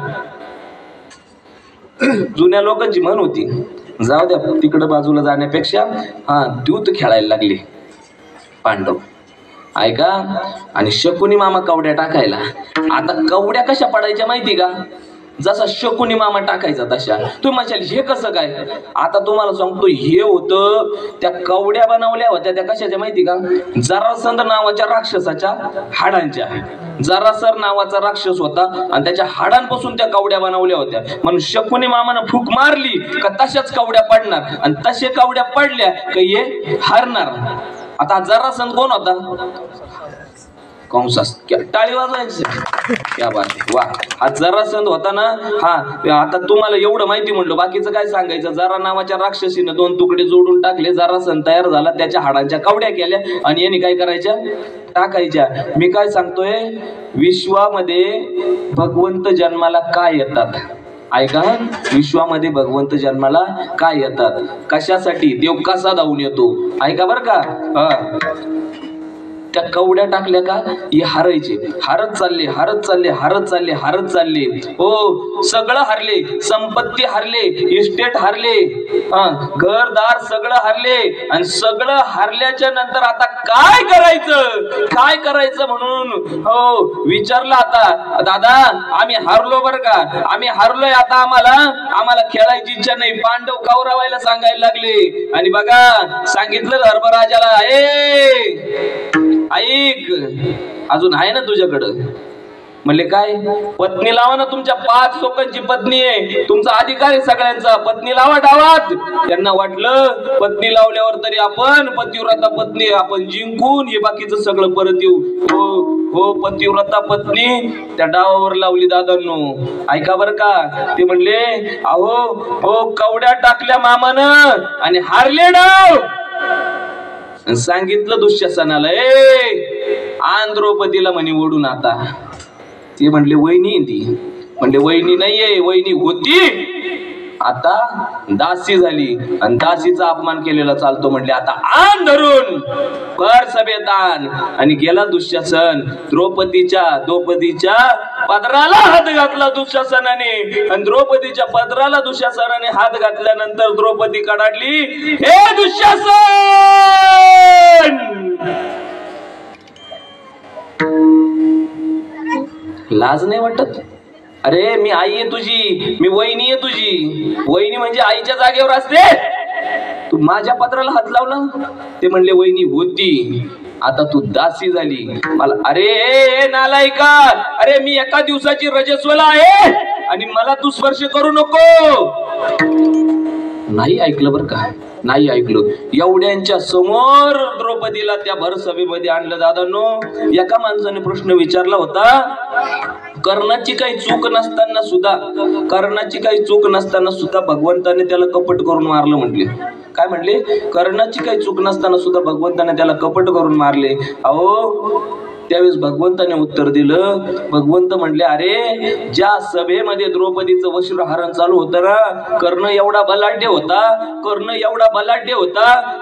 जुन्या लोकांची म्हण होती, जाऊ द्या तिकडं बाजूला जाण्यापेक्षा द्यूत खेळायला लागले पांडव. ऐका, आणि शकुनी मामा कवड्या टाकायला. आता कवड्या कशा पडायच्या माहिती का? जसा शकुनी मामा टाकायचा तशा. तुम्ही म्हणाल हे कसं काय? आता तुम्हाला सांगतो, हे होतं, त्या कवड्या बनवल्या होत्या त्या कशाच्या माहिती का? जरासंध नावाच्या राक्षसाच्या हाडांच्या. जरासर नावाचा राक्षस होता आणि त्याच्या हाडांपासून त्या कवड्या बनवल्या होत्या. म्हणून शकुनी मामानं फूक मारली का तशाच कवड्या पडणार, आणि तसे कवड्या पडल्या का हे हरणार. आता जरासंध कोण होता? कंसास टाळी वाजवायची. क्या बात आहे, वा. हा जरासंध होता ना, हा आता तुम्हाला एवढं माहिती म्हणलो, बाकीचं काय सांगायचं. जरा नावाच्या राक्षसीनं 2 तुकडे जोडून टाकले, जरासंध तयार झाला, त्याच्या हाडांच्या कवड्या केल्या आणि यांनी काय करायच्या, टाकायच्या. मी काय सांगतोय, विश्वामध्ये भगवंत जन्माला काय येतात ऐका, विश्वामध्ये भगवंत जन्माला काय येतात, कशासाठी, देव कसा धावून येतो ऐका बर का. त्या कवड्या टाकल्या का हे हारायचे, हारत चालले हारत चालले हारत चालले हारत चालले. हो, सगळं हारले, संपत्ती हारले, इस्टेट हारले, घरदार सगळं हारले. आणि सगळं हारल्याच्या नंतर आता काय करायचं, काय करायचं म्हणून हो विचारलं. आता दादा आम्ही हारलो बर का, आम्ही हारलोय, आता आम्हाला खेळायची इच्छा नाही. पांडव कौरवायला सांगायला लागले. आणि बघा सांगितलं धर्मराजाला, ऐक अजून आहे ना तुझ्याकडं, म्हणले काय, पत्नी लावा ना, तुमच्या 5 लोकांची पत्नी आहे, तुमचा अधिकार आहे सगळ्यांचा, पत्नी लावा डावात. त्यांना वाटलं पत्नी लावल्यावर तरी आपण पतिव्रता पत्नी आपण जिंकून हे बाकीचं सगळं परत येऊ. हो पतिव्रता पत्नी त्या डावावर लावली दादांनो, ऐका बर का. ते म्हणले अहो हो कवड्या टाकल्या मामानं आणि हारले डाव. सांगितलं दुःशासनाला, आण द्रौपदीला म्हणे ओढून. आता ते म्हणले वहिनी, ती म्हणले वहिनी नाहीये, वहिनी होती, आता दासी झाली आणि दासीचा अपमान केलेला चालतो. म्हणले आता आण धरून, कर सभेत आण. आणि गेला दुःशासन, द्रौपदीच्या पदराला हात घातला दुःशासनाने. आणि द्रौपदीच्या पदराला दुःशासनाने हात घातल्यानंतर द्रौपदी कडाडली, हे दुःशासन, लाज नाही वाटत? अरे मी आई आहे तुझी, मी वहिनी आहे तुझी. वहिनी म्हणजे आईच्या जागेवर असते, तू माझ्या पत्राला हात लावला. ते म्हणले वहिनी होती, आता तू दासी झाली मला. अरे नालायका, अरे मी एका दिवसाची रजस्वला आहे आणि मला तू स्पर्श करू नको. नाही ऐकलं बर का, नाही ऐकलं. एवढ्यांच्या समोर द्रौपदीला त्या भरसभेमध्ये आणलं. दादांनो, एका माणसाने प्रश्न विचारला होता, कर्णाची काही चूक नसताना सुद्धा भगवंताने त्याला कपट करून मारलं म्हटले. काय म्हटले, कर्णाची काही चूक नसताना सुद्धा भगवंताने त्याला कपट करून मारले. अहो त्यावेळेस भगवंताने उत्तर दिलं. भगवंत म्हणले, अरे ज्या सभेमध्ये द्रौपदीचं वस्त्रहरण चालू होतं ना, कर्ण एवढा बलाढ्य होता.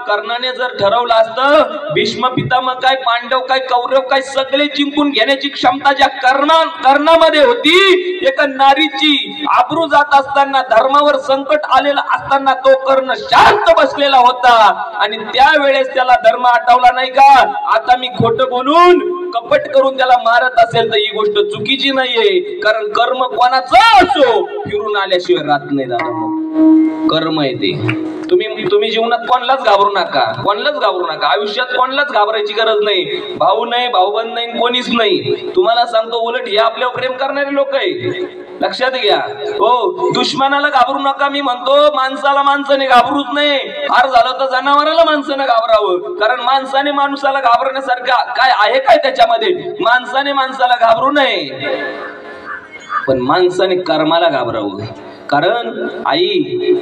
कर्णाने जर ठरवलं असतं, भीष्म पितामह काय, पांडव काय, कौरव काय, सगळे जिंकून घेण्याची क्षमता ज्या कर्णामध्ये होती, एका नारीची आबरू जात असताना, धर्मावर संकट आलेला असताना तो कर्ण शांत बसलेला होता. आणि त्यावेळेस त्याला धर्म आठवला नाही का, आता मी खोटं बोलून कपट करून त्याला मारत असेल तर ही गोष्ट चुकीची नाहीये. कारण कर्म कोणाचं असो फिरून आल्याशिवाय राहत नाही. दादा कर्म आहे ते. तुम्ही जीवनात कोणालाच घाबरू नका, आयुष्यात कोणालाच घाबरायची गरज नाही. भाऊ नाही, भाऊबंद नाही, कोणीच नाही. तुम्हाला सांगतो, उलट हे आपल्यावर प्रेम करणारे लोक आहे, लक्षात घ्या. हो, दुश्मनाला घाबरू नका. मी म्हणतो माणसाला माणसाने घाबरूच नाही. फार झालं तर जनावराला माणसाने घाबरावं. कारण माणसाने माणसाला घाबरण्यासारखं काय आहे काय त्याच्यामध्ये? माणसाने माणसाला घाबरू नये, पण माणसाने कर्माला घाबरावं. कारण आई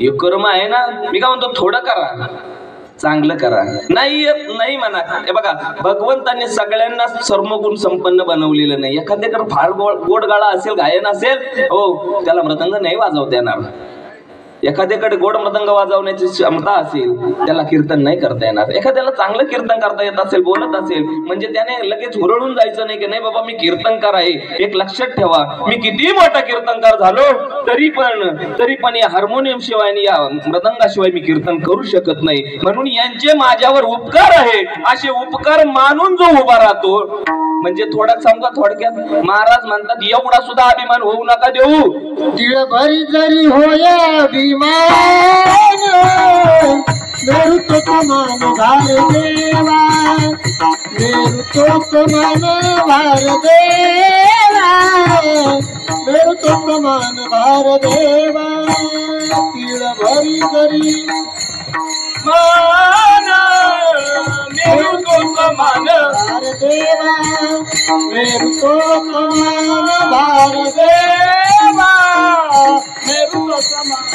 हे कर्म आहे ना, मी काय म्हणतो थोडं करा, चांगलं करा. नाही म्हणा. हे बघा, भगवंताने सगळ्यांना सर्वगुण संपन्न बनवलेलं नाही. एखाद्याकडे फार गोड गाळा असेल, गायन असेल, हो त्याला मृदंग नाही वाजवता येणार. एखाद्याकडे गोड मृदंग वाजवण्याची क्षमता असेल, त्याला कीर्तन नाही करता येणार. एखाद्याला चांगलं कीर्तन करता येत असेल, बोलत असेल, म्हणजे त्याने लगेच हुरळून जायचं नाही की नाही बाबा मी कीर्तनकार आहे. एक लक्षात ठेवा, मी किती मोठा कीर्तनकार झालो तरी पण या हार्मोनियम शिवाय आणि या मृदंगाशिवाय मी कीर्तन करू शकत नाही. म्हणून यांचे माझ्यावर उपकार आहे, असे उपकार मानून जो उभा राहतो, म्हणजे थोडक्यात महाराज म्हणतात, एवढा सुद्धा अभिमान होऊ नका देऊ. तिळभरी जरी होय अभिमान, मेरू तो मान भार देवा, मेरू तो मान भार देवा, मेरू तो मान भार देवा. तिळभरी जरी मान, मेरू तो समान भारदेवा मेरू तो समान भारदेवा मेरू समान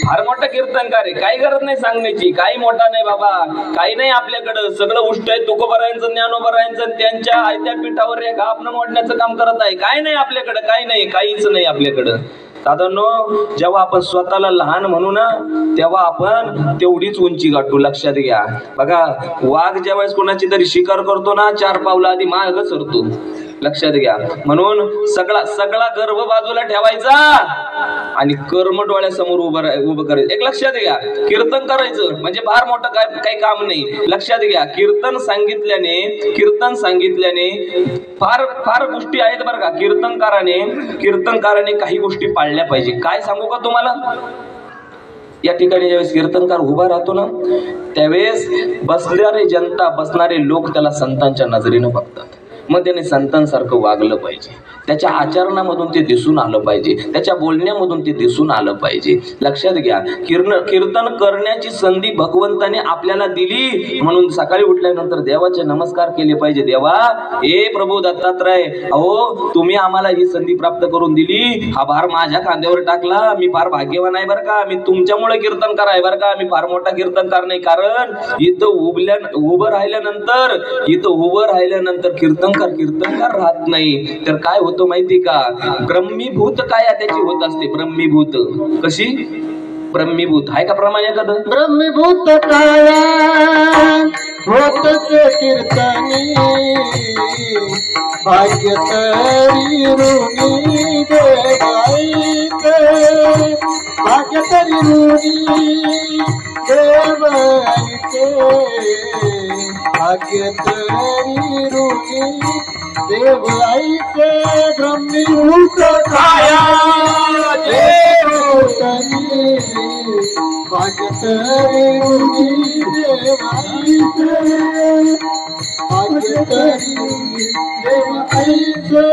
फार मोठा कीर्तनकार आहे, काही गरज नाही सांगण्याची, काही मोठा नाही बाबा, काही नाही आपल्याकडं, सगळं उष्ट आहे. तुकोबारायांचं ज्ञानोबारायांचं त्यांच्या आयत्या पीठावर एक आपण मोडण्याचं काम करत आहे. काय नाही आपल्याकडं, काही नाही, काहीच नाही आपल्याकडं. दादांनो, जेव्हा आपण स्वतःला लहान म्हणू ना तेव्हा आपण तेवढीच उंची गाठू. लक्षात घ्या बघा, वाघ ज्यावेळेस कोणाची तरी शिकार करतो ना 4 पावलं आधी माग सरतो. लक्षात घ्या. म्हणून सगळा गर्व बाजूला ठेवायचा आणि कर्म डोळ्यासमोर उभं करायचं. एक लक्षात घ्या, कीर्तन करायचं म्हणजे फार मोठं काही काम नाही. लक्षात घ्या, कीर्तन सांगितल्याने फार फार गोष्टी आहेत बरं का. कीर्तनकाराने काही गोष्टी पाळल्या पाहिजे. काय सांगू का तुम्हाला, या ठिकाणी ज्यावेळेस कीर्तनकार उभा राहतो ना त्यावेळेस बसणारे लोक त्याला संतांच्या नजरेनं बघतात. मग त्याने संतांसारखं वागलं पाहिजे, त्याच्या आचरणामधून ते दिसून आलं पाहिजे, त्याच्या बोलण्यामधून ते दिसून आलं पाहिजे. लक्षात घ्या, कीर्तन करण्याची संधी भगवंताने आपल्याला दिली म्हणून सकाळी उठल्यानंतर देवाचे नमस्कार केले पाहिजे. देवा, ए प्रभू दत्तात्रय, अहो तुम्ही आम्हाला ही संधी प्राप्त करून दिली, हा भार माझ्या खांद्यावर टाकला, मी फार भाग्यवान आहे बरं का, मी तुमच्यामुळे कीर्तनकार आहे बरं का, मी फार मोठा कीर्तनकार नाही. कारण इथं उभं राहिल्यानंतर कीर्तनकार राहत नाही. तर काय होतं माहिती का, ब्रह्मीभूत काय त्याची होत असते. ब्रह्मीभूत कशी, ब्रह्मीभूत आहे का प्रमाण एखादं. ब्रह्मीभूत काया होतच कीर्तनी भाग्य तरी ऋणी देवाईचे भाग्य तरी ऋणी देवाईचे भाग्य तरी ऋणी देवाईचे ब्रह्मीभूत काया देवतनी भाग्य तरी ऋणी देवाईचे भाग्य तरी देवाईचे.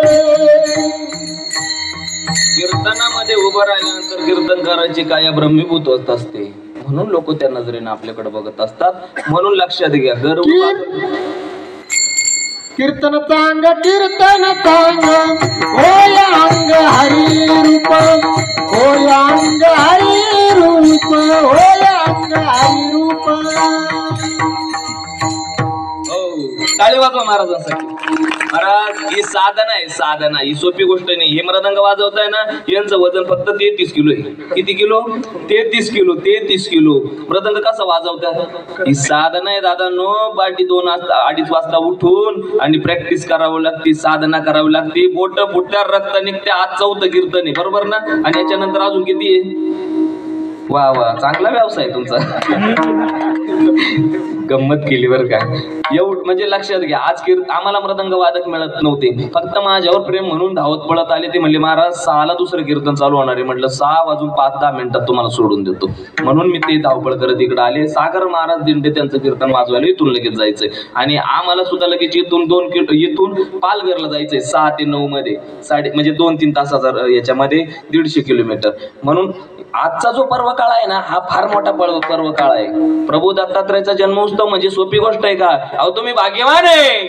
कीर्तनामध्ये उभं राहिल्यानंतर कीर्तनकाराची काया ब्रह्मीभूत होत असते. म्हणून लोक त्या नजरेनं आपल्याकडे बघत असतात. म्हणून लक्षात घ्या, गर्व कीर्तन चांग होय अंग हरी रूप होय अंग हरी रूप होय अंग हरी रूप. टाळी वाजवा महाराजांसाठी. महाराज, ही साधना आहे, साधना. ही सोपी गोष्ट नाही. हे मृदंग वाजवताय ना, यांचं वजन फक्त 33 किलो आहे. किती किलो? 33 किलो. 33 किलो मृदंग कसा वाजवतात? ही साधना आहे दादांनो. पार्टी 2-2:30 वाजता उठून आणि प्रॅक्टिस करावं लागते, साधना करावी लागते. बोट फुटल्यावर रक्त निघते. आज 4थं कीर्तन आहे, बरोबर ना? आणि याच्यानंतर अजून किती आहे? वा वा, चांगला व्यवसाय तुमचा. गंमत केली बरं का. एवढं म्हणजे लक्षात घ्या, आज आम्हाला मृदंग वादक मिळत नव्हते. फक्त माझ्यावर प्रेम म्हणून धावत पळत आले. ते म्हणले, महाराज 6ला दुसरं कीर्तन चालू होणार आहे. म्हटलं 6 वाजून 5-10 मिनिटात तुम्हाला सोडून देतो. म्हणून मी ते धावपळ करत इकडे आले. सागर महाराज दिंडे त्यांचं कीर्तन वाजवायला इथून लगेच जायचंय. आणि आम्हाला सुद्धा लगेच इथून पालघरला जायचंय 6 ते 9 मध्ये. म्हणजे 2-3 तासाचा याच्यामध्ये 150 किलोमीटर. म्हणून आजचा जो पर्व काळ आहे ना, हा फार मोठा पर्व काळ आहे. प्रभू दत्तात्रयाचा जन्मोत्सव म्हणजे सोपी गोष्ट आहे का? अहो तुम्ही भाग्यवान आहे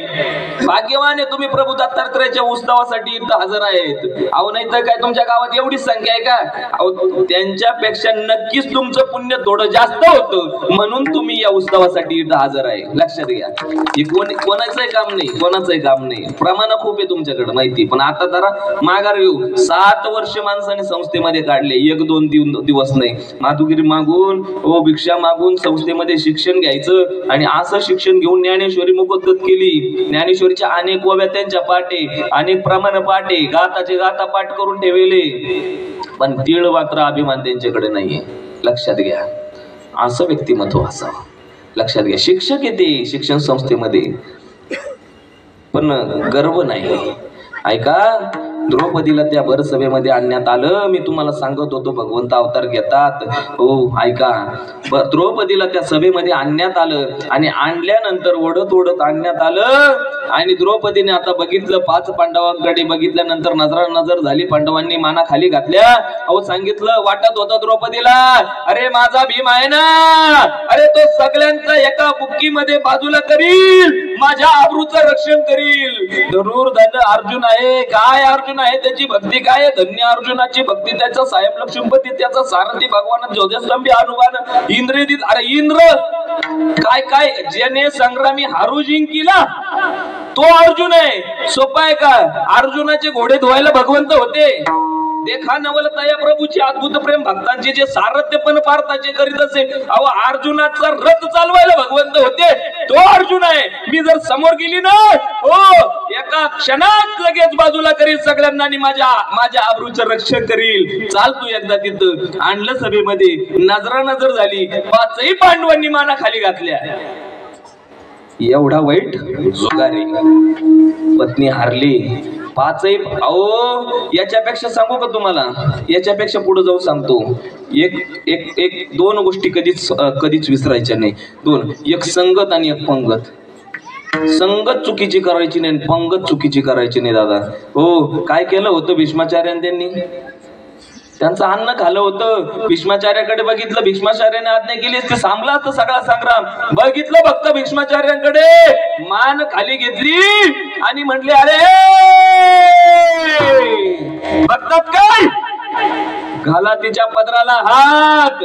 तुम्ही प्रभू दत्तात्रयाच्या उत्सवासाठी इथं हजर आहेत. अहो नाही तर काय तुमच्या गावात एवढीच संख्या आहे का? अहो त्यांच्यापेक्षा नक्कीच तुमचं पुण्य थोडं जास्त होतं, म्हणून तुम्ही या उत्सवासाठी इथं हजर आहे. लक्षात घ्या, हे कोणाचंही काम नाही. प्रमाण खूप आहे तुमच्याकडे माहिती. पण आता जरा माघार घेऊ. 7 वर्ष माणसाने संस्थेमध्ये काढले, 1-2 दिवस नाही. माधुगिरी मागून, भिक्षा मागून संस्थेमध्ये शिक्षण घ्यायचं. आणि असं शिक्षण घेऊन ज्ञानेश्वरी मुखोद्गत केली. ज्ञानेश्वरीच्या अनेक ओव्या त्यांच्या पाठे, अनेक प्रमाण पाठे, गाताचे गाता पाठ करून ठेवले. पण तीळ मात्र अभिमान त्यांच्याकडे नाहीये. लक्षात घ्या, असं व्यक्तिमत्व असावं. लक्षात घ्या, शिक्षक येते शिक्षण संस्थेमध्ये पण गर्व नाही. ऐका, द्रौपदीला त्या भरसभेमध्ये आणण्यात आलं. मी तुम्हाला सांगत होतो भगवंत अवतार घेतात. हो ऐका, द्रौपदीला त्या सभेमध्ये आणण्यात आलं आणि आणल्यानंतर ओढत ओढत आणण्यात आलं आणि द्रौपदीने आता बघितलं, 5 पांडवांकडे बघितल्यानंतर नजर झाली. पांडवांनी माना खाली घातल्या. अहो सांगितलं, वाटत होतं द्रौपदीला, अरे माझा भीम आहे ना, अरे तो सगळ्यांचा एका बुक्कीमध्ये बाजूला करील, माझ्या आबरूचं रक्षण करील. धनुर्धर अर्जुन आहे. काय अर्जुन आहे, त्याची भक्ती काय, धन्य अर्जुनाची भक्ती, त्याचा साहेब लक्ष्मीपती, त्याचा सारथी भगवान ज्योतिषस्तंभी हनुमान, इंद्रजित. अरे इंद्र काय काय ज्याने संग्रामी हारू जिंकिला तो अर्जुन आहे. सोपा आहे का? अर्जुनाचे घोडे धुवायला भगवंत होते. देखा नवल तया प्रभूची अद्भुत प्रेम, भक्तांचे जे सारथ्य पण पार्थाचे करीत असे. अहो अर्जुनाचा रथ चालवायला भगवंत होते, तो अर्जुन आहे. मी जर समोर गेली ना, हो एका क्षणात लगेच बाजूला करील सगळ्यांना आणि माझ्या आबरूचं रक्षण करील. चाल तू एकदा तिथं. आणलं सभेमध्ये, नजर झाली, 5ही पांडवांनी माना खाली घातल्या. एवढा वाईट जुगारी, पत्नी हारली. 5ही. अहो याच्यापेक्षा सांगू का तुम्हाला, याच्यापेक्षा पुढे जाऊन सांगतो. एक 2 गोष्टी कधीच विसरायच्या नाही. 2, एक संगत आणि एक पंगत. संगत चुकीची करायची नाही, पंगत चुकीची करायची नाही दादा. हो काय केलं होतं भीष्माचार्याने, त्यांनी त्यांचं अन्न खाल्लं होतं. भीष्माचार्याकडे बघितलं, भीष्माचार्याने आज्ञा केली, ते सांभला असतं सगळा संग्राम. बघितलं फक्त भीष्माचार्यांकडे, मान खाली घेतली आणि म्हटले, अरे बघतात काय, घाला तिच्या पदराला हात.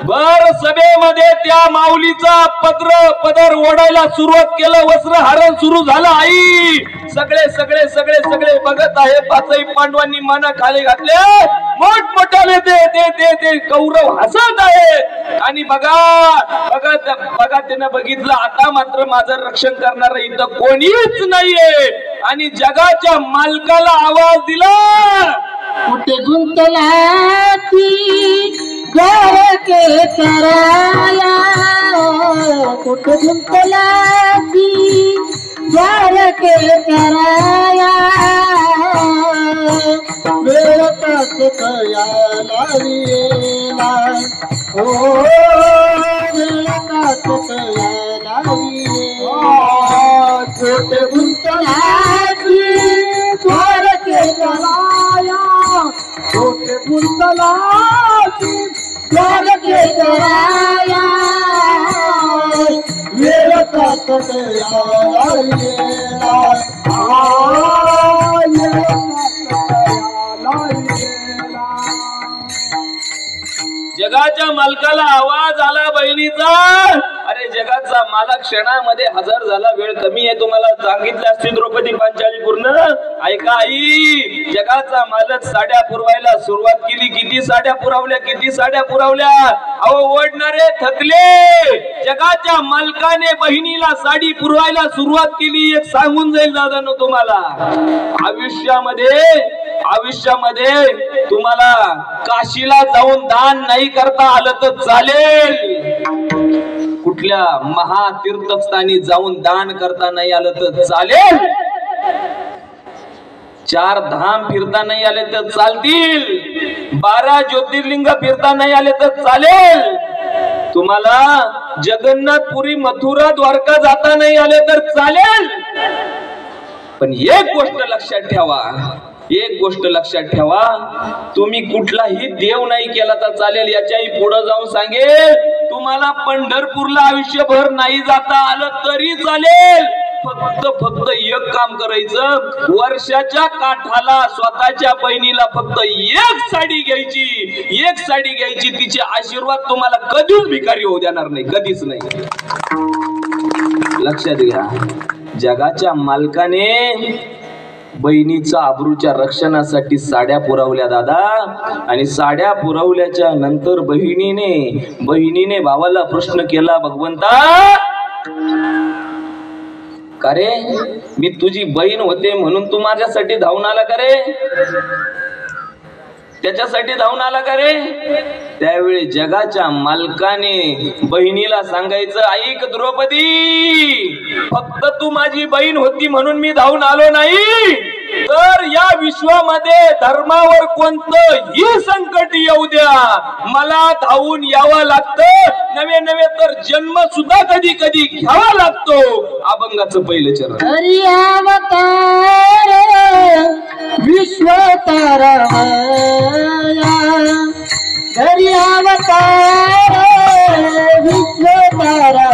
भर सभेमध्ये त्या माऊलीचा पदर ओढायला सुरुवात केलं. वस्त्र हरण सुरू झालं. आई सगळे बघत आहे. 5ही पांडवांनी माना खाली घातले. मोठमोठ्याने ते कौरव हसत आहे. आणि बघा त्यानं बघितलं, आता मात्र माझं रक्षण करणार इथं कोणीच नाहीये. आणि जगाच्या मालकाला आवाज दिला, कुठे गुंतला ती द्वारके कराया, कुठे गुंतला ती द्वारके कराया, वेळ तास कयाला विला, ओ वेळ तास कयाला विला, कुठे गुंतला ती द्वारके कराया, कुठे गुंतला ती द्वारके कराया, वेळ तास कयाला विला, जगाच्या मालकाला आवाज आला बहिणीचा. अरे जगाचा मालक क्षणामध्ये हजर झाला. वेळ कमी आहे, तुम्हाला सांगितलं असते द्रौपदी पांचाली पूर्ण. ऐका आई, जगाचा मालक साड्या पुरवायला सुरुवात केली. किती साड्या पुरवल्या. अहो ओढणारे थकले. जगाच्या मालकाने बहिणीला साडी पुरवायला सुरुवात केली. एक सांगून जाईल दादांनो तुम्हाला, आयुष्यामध्ये तुम्हाला काशीला जाऊन दान नाही करता आलं तर चालेल, कुठल्या महातीर्थस्थानी जाऊन दान करता नाही आलं तर चालेल, 4 धाम फिरता नाही आले तर चालतील, 12 ज्योतिर्लिंग फिरता नाही आले तर चालेल, तुम्हाला जगन्नाथपुरी मथुरा द्वारका जाता नाही आले तर चालेल. पण एक गोष्ट लक्षात ठेवा, तुम्ही कुठलाही देव नाही केला तर चालेल. याच्याही पुढे जाऊन सांगेल, तुम्हाला पंढरपूरला आयुष्यभर नाही जाता आलं तरी चालेल. फक्त एक काम करायचं, वर्षाच्या काठाला स्वतःच्या बहिणीला फक्त एक साडी घ्यायची. तिचे आशीर्वाद तुम्हाला कधीच भिकारी होऊ देणार नाही, कधीच नाही. लक्षात घ्या, जगाच्या मालकाने बहिणीचा आबरूच्या रक्षणासाठी साड्या पुरवल्या दादा. आणि साड्या पुरवल्याच्या नंतर बहिणीने भावाला प्रश्न केला, भगवंता का रे, मी तुझी बहीण होते म्हणून तू माझ्यासाठी धावून आला का रे, त्याच्यासाठी धावून आला का रे. त्यावेळी जगाच्या मालकाने बहिणीला सांगायचं, ऐक द्रौपदी, फक्त तू माझी बहीण होती म्हणून मी धावून आलो नाही, तर या विश्वामध्ये धर्मावर कोणतंही संकट येऊ द्या, मला धावून यावं लागतं. नवे नवे तर जन्म सुद्धा कधी कधी घ्यावा लागतो. अभंगाचं पहिलं चरण. हरी अवतार विश्वतारमया, हरी अवतार विश्वतारमया,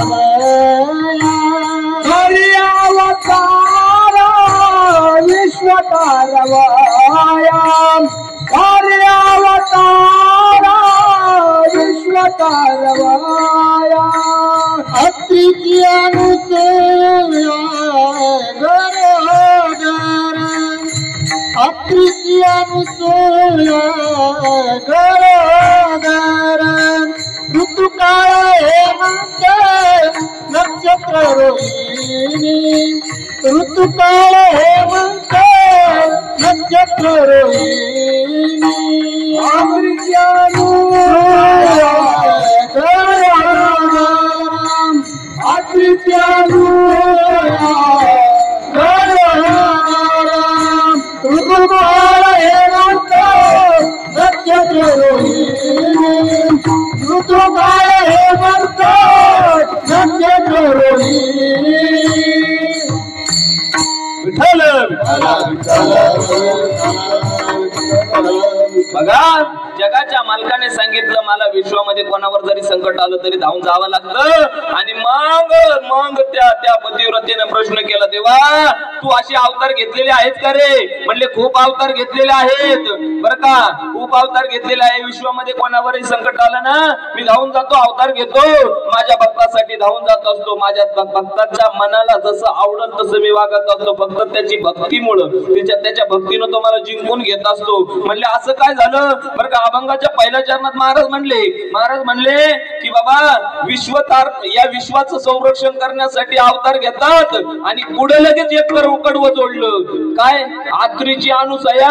हरी अवतार विश्वतारमया, हरी अवतार विश्वतारमया. अत्रिची अनुसूया गरोदर, अत्रिची अनुसूया गरोदर, ऋतुकाळ हेमंत नक्षत्र रोहिणी, ऋतुकाळ हेमंत नक्षत्र रोहिणी. अत्रिची अनुसूया गरोदर, अत्रिची अनुसूया गरोदर, ऋतुकाळ हेमंत नक्षत्र रोहिणी, ऋतुकाळ हेमंत नक्षत्र रोहिणी. विठ्ठल बघा, जगाच्या मालकाने सांगितलं मला विश्वामध्ये कोणावर जरी संकट आलं तरी धावून जावं लागतं. आणि मग त्या पतिव्रतेने प्रश्न केला, देवा तू असे अवतार घेतलेले आहेत का रे? म्हणले खूप अवतार घेतलेले आहेत बर का, खूप अवतार घेतलेले आहे. विश्वामध्ये कोणावरही संकट आलं ना मी धावून जातो, अवतार घेतो, माझ्या भक्तासाठी धावून जात असतो. माझ्या भक्ताच्या मनाला जसं आवडल तसं मी वागत असतो. फक्त त्याची भक्तीमुळं त्याच्या भक्तीनं तो मला जिंकून घेत असतो. म्हणले असं काय झालं बरं का? अभंगाच्या पहिल्या चरणात महाराज म्हणले की बाबा विश्वतार या विश्वाचं संरक्षण करण्यासाठी अवतार घेतात. आणि पुढे लगेच एक कडवं जोडलं काय? आत्रीची अनुसया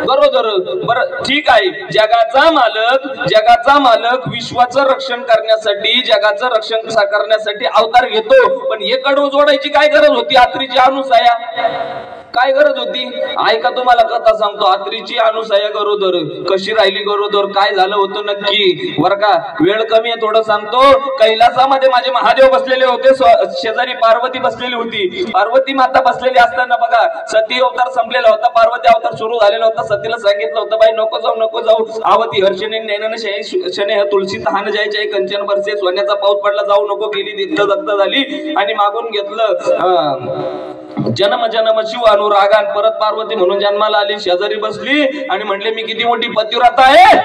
बरोबर. बरं ठीक आहे, जगाचा मालक विश्वाचं रक्षण करण्यासाठी जगाचं रक्षण करण्यासाठी अवतार घेतो. पण हे कडवं जोडायची काय गरज होती? आत्रीची अनुसया काय गरज होती? ऐका तुम्हाला कथा सांगतो. आत्रीची अनुसया गरोदर कशी राहिली गरोदर, काय झालं होतं नक्की बर का? वेळ कमी आहे, थोडं सांगतो. कैलासामध्ये माझे महादेव बसलेले होते, शेजारी पार्वती बसलेली होती. पार्वती माता बसलेली असताना बघा सती अवतार संपलेला होता, पार्वती अवतार सुरू झालेला होता. सतीला सांगितलं होतं बाई नको जाऊ. आवती हर्षणे नैनन शने तुळशी तहान जायचे कंचन बरसे, सोन्याचा पाऊस पडला जाऊ नको, गेली दत्त झाली. आणि मागून घेतलं जन्म शिव अनुरागान, परत पार्वती म्हणून जन्माला आली, शेजारी बसली आणि म्हणले मी किती मोठी पतिव्रता आहे.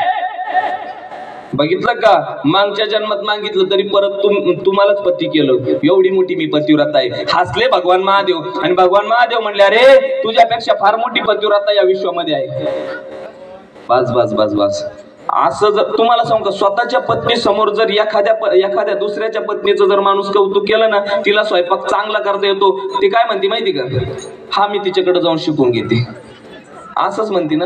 बघितलं का? मागच्या जन्मात मागितलं तरी परत तुम्हालाच पती केलं, एवढी मोठी मी पतिव्रता आहे. हसले भगवान महादेव. आणि भगवान महादेव म्हणले अरे तुझ्यापेक्षा फार मोठी पतिव्रता या विश्वामध्ये आहे. बस असं जर तुम्हाला सांगू, स्वतःच्या पत्नी समोर जर एखाद्या दुसऱ्याच्या पत्नीचं जर माणूस कौतुक केलं ना, तिला स्वयंपाक चांगला करता येतो, ती काय म्हणते माहिती का? हा मी तिच्याकडे जाऊन शिकून घेते. असंच म्हणते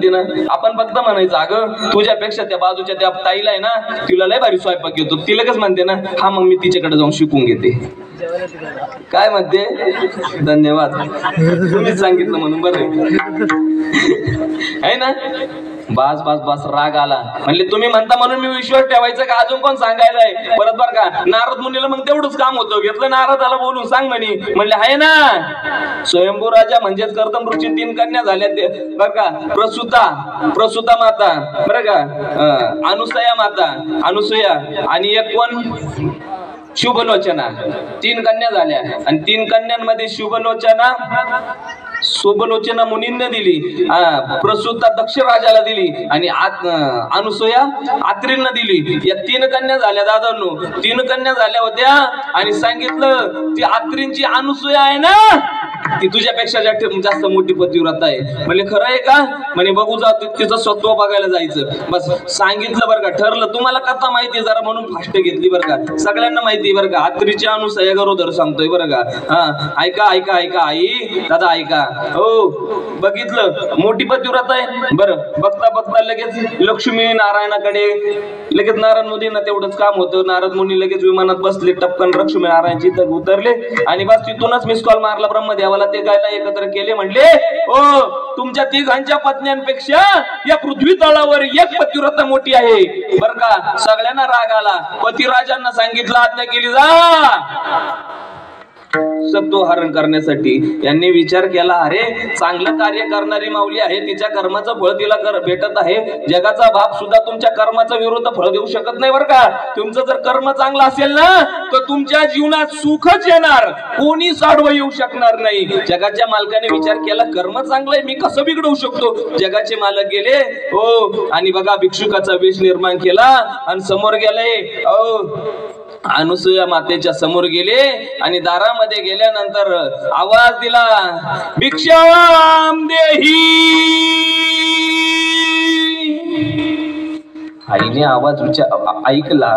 ना. आपण फक्त म्हणायचं अगं तुझ्यापेक्षा त्या बाजूच्या त्या ताईला आहे ना, तिला लय भारी स्वयंपाक येतो. ती लगेच म्हणते ना हा मग मी तिच्याकडे जाऊन शिकून घेते. काय म्हणते? धन्यवाद, तुम्हीच सांगितलं म्हणून बरं आहे ना. बस राग आला. म्हणले तुम्ही म्हणता म्हणून मी विश्वास ठेवायचा का? अजून कोण सांगायलाय? परत बर का नारद मुनीला मग तेवढंच काम होतं. घेतलं नारदाला बोलून सांग म्हणे. म्हणले आहे ना स्वयंभू राजा म्हणजेच कर्दम ऋषी 3 कन्या झाल्या बर का. प्रसूता माता बर का, अनुसया आणि एक कोण शुभलोचना. 3 कन्या झाल्या. आणि 3 कन्यांमध्ये शुभलोचना मुनींना दिली, प्रसूता दक्ष राजाला दिली आणि अनुसया आत्रींना दिली. या 3 कन्या झाल्या दादांनो. 3 कन्या झाल्या होत्या आणि सांगितलं ती आत्रींची अनुसया आहे ना ती तुझ्यापेक्षा जास्त मोठी पतिव्रता आहे. म्हणजे खरं आहे का? म्हणे बघू जा तिचं सत्व बघायला जायचं. बस सांगितलं बरं का, ठरलं. तुम्हाला कथा माहिती जरा म्हणून फास्ट घेतली बरं का. सगळ्यांना माहिती बरं का. आत्रीची अनुसया गरोदर सांगतोय बरं का. ऐका आई दादा ऐका. हो बघितलं मोठी पतिव्रता आहे. बरं बघता लगेच लक्ष्मी नारायणाकडे, लगेच नारायण मुनींना तेवढंच काम होतं. नारद मुनी लगेच विमानात बसले, टपकन लक्ष्मी नारायणची इथं उतरले आणि बस तिथूनच मिस कॉल मारला ब्रह्मदेवाला. ते गायला एकत्र केले, म्हणले ओ तुमच्या तिघांच्या पत्न्यांपेक्षा या पृथ्वी तळावर एक पतिव्रता मोठी आहे बर का. सगळ्यांना राग आला. पतिराजांना सांगितलं आज्ञा केली जा सत्वहरण करण्यासाठी. यांनी विचार केला, अरे चांगलं कार्य करणारी माऊली आहे, तिच्या कर्माचं फळ तिला भेटत आहे. जगाचा बाप सुद्धा तुमच्या कर्माचा विरुद्ध फळ देऊ शकत नाही बरं का. तुमचं जर कर्म चांगलं असेल ना तर तुमच्या जीवनात सुखच येणार, कोणी साडवं येऊ शकणार नाही. जगाच्या मालकाने विचार केला, कर्म चांगलंय, मी कसं बिघडवू शकतो. जगाचे मालक गेले हो आणि बघा भिक्षुकाचा वेश निर्माण केला आणि समोर गेले अनुसूया मातेच्या समोर गेले आणि दारामध्ये गेल्यानंतर आवाज दिला, भिक्षाम देही. आईने आवाज ऐकला.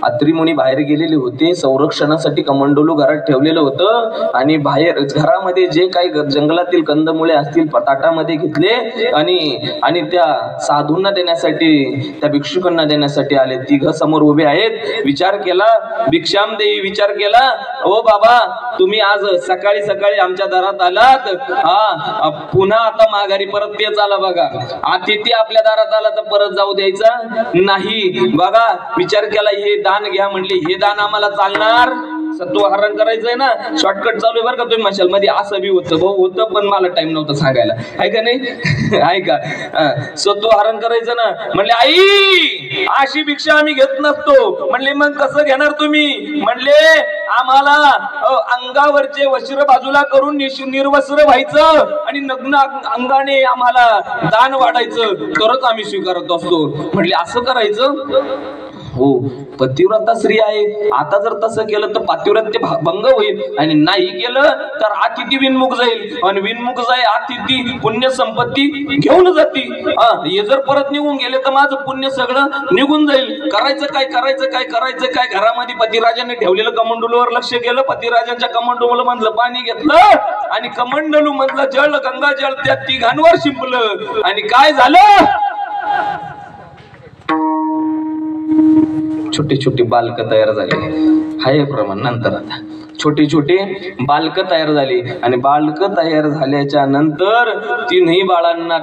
अत्री मुनी बाहेर गेलेले होते, संरक्षणासाठी कमंडोलू घरात ठेवलेलं होतं आणि बाहेर घरामध्ये जे काही जंगलातील कंदमुळे असतील ताटामध्ये घेतले आणि त्या साधूंना देण्यासाठी, त्या भिक्षुकांना देण्यासाठी आले. तिघ समोर उभे आहेत. विचार केला, भिक्षाम देई विचार केला, ओ बाबा तुम्ही आज सकाळी सकाळी आमच्या दारात आलात, हा पुन्हा आता माघारी परत तेच आला बघा. अतिथी आपल्या दारात आला तर परत जाऊ द्यायचा नाही. बघा विचार केला, हे दान घ्या म्हणले, हे दान आम्हाला चालणार. सत्वहरण करायचंय ना, शॉर्टकट चालू आहे बरं का. तुम्ही मशाल मध्ये असं बी होतं भाऊ होतं, पण मला टाइम नव्हता सांगायला, आहे का नाही आहे का. सत्वहरण करायचं ना, म्हणले आई अशी भिक्षा आम्ही घेत नसतो. म्हणले मग कसं घेणार तुम्ही. म्हणले आम्हाला अंगावरचे वस्त्र बाजूला करून निर्वस्त्र व्हायचं आणि नग्न अंगाने आम्हाला दान वाढायचं, तरच आम्ही स्वीकारत असतो. म्हणले असं करायचं. हो पतिव्रता स्त्री आहे, आता जर तसं केलं तर पातिव्रत्य भंग होईल आणि नाही केलं तर अतिथी विनमुख जाईल आणि विनमुख जाईल अतिथी पुण्य संपत्ती घेऊन जाती. हे जर परत निघून गेले तर माझं पुण्य सगळं निघून जाईल. करायचं काय करायचं काय करायचं काय. घरामध्ये पतिराजाने ठेवलेलं कमंडलूवर लक्ष केलं. पतिराजांच्या कमंडलू मधलं पाणी घेतलं आणि कमंडलू मधलं जळ गंगा जळ त्या तिघांवर शिंपलं आणि काय झालं, छोटी छोटी बालक तयार झाली. हाय प्रमाण नंतर आता छोटी छोटी बालक तयार झाली आणि बालक तयार झाल्याच्या नंतर तीनही बाळांना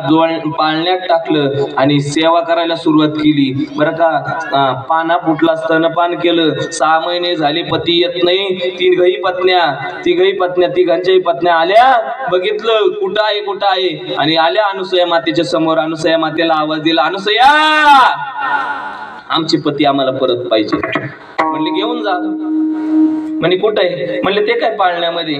पाळण्यात टाकलं आणि सेवा करायला सुरुवात केली बरं का. पाना फुटला स्तनपान केलं. 6 महिने झाले पती येत नाही. तिघांच्याही पत्न्या आल्या, बघितलं कुठं आहे आणि आल्या अनुसूया मातेच्या समोर. अनुसूया मातेला आवाज दिला, अनुसूया आमचे पती आम्हाला परत पाहिजे. म्हणले घेऊन जा. म्हणजे कुठं आहे. म्हणले ते काय पाळण्यामध्ये.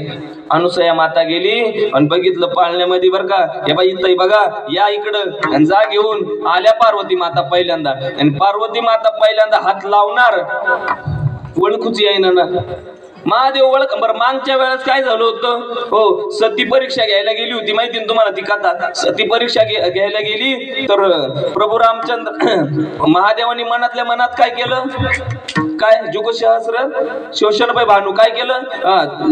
अनुसूया माता गेली आणि बघितलं पाळण्यामध्ये बरं का. हे बाई इथं बघा, या इकडं आणि जा घेऊन. आल्या पार्वती माता पहिल्यांदा आणि पार्वती माता पहिल्यांदा हात लावणार, ओळखूच येईना ना. महादेव ओळख. बरं मागच्या वेळेस काय झालं होतं, हो सती परीक्षा घ्यायला गेली होती, माहिती तुम्हाला ती कथा. सती परीक्षा घ्यायला गेली तर प्रभू रामचंद्र महादेवानी मनातल्या मनात काय केलं, काय जुगसहस्र शोषण बाई भानू काय केलं,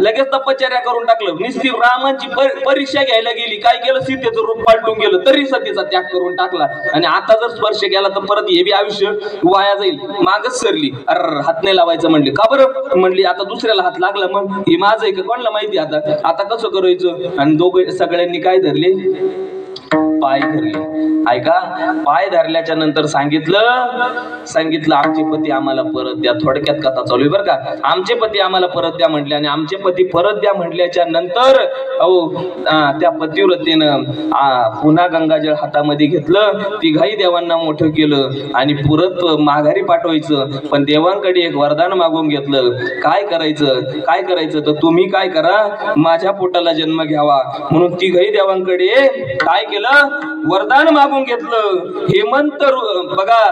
लगेच तपश्चर्या करून टाकलं. निस्ती रामांची परीक्षा घ्यायला गेली, काय केलं, सीतेचं रूप पालटून गेलं, तरी सतीचा त्याग करून टाकला. आणि आता जर स्पर्श केला तर परत हे बी आयुष्य वाया जाईल. मागच सरली. हात नाही लावायचं म्हणले. का बरं. म्हणली आता दुसऱ्याला हात लागला मग हे माझं आहे का कोणाला माहिती. आता कसं करायचं. आणि दोघं सगळ्यांनी काय धरले, पाय धरले. ऐका, पाय धरल्याच्या नंतर सांगितलं आमचे पती आम्हाला परत द्या. थोडक्यात कथा चालू आहे बरं का. आमचे पती आम्हाला परत द्या म्हटले आणि आमचे पती परत द्या म्हटल्याच्या नंतर त्या पतिव्रतेनं पुन्हा गंगाजळ हातामध्ये घेतलं. तिघाही देवांना मोठं केलं आणि परत माघारी पाठवायचं. पण देवांकडे एक वरदान मागून घेतलं. काय करायचं तर तुम्ही काय करा, माझ्या पोटाला जन्म घ्यावा. म्हणून तिघाही देवांकडे काय केलं, वरदान मागून घेतलं. हेमंत बघा,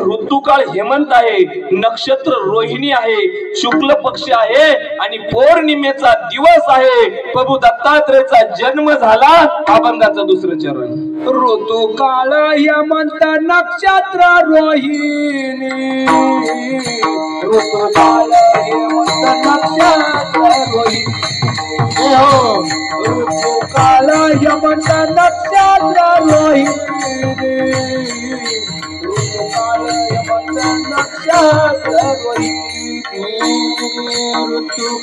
ऋतुकाळ हेमंत आहे, नक्षत्र रोहिणी आहे, शुक्ल पक्ष आहे आणि पौर्णिमेचा दिवस आहे. प्रभू दत्तात्रेयचा जन्म झाला. अभंगाचं दुसरं चरण. ऋतुकाळ हेमंत नक्षत्र रोहिणी, ऋतुकाळ हेमंत नक्षत्र रोहिणी, ऋतुकाळ हेमंत नक्षत्र रोहिणी,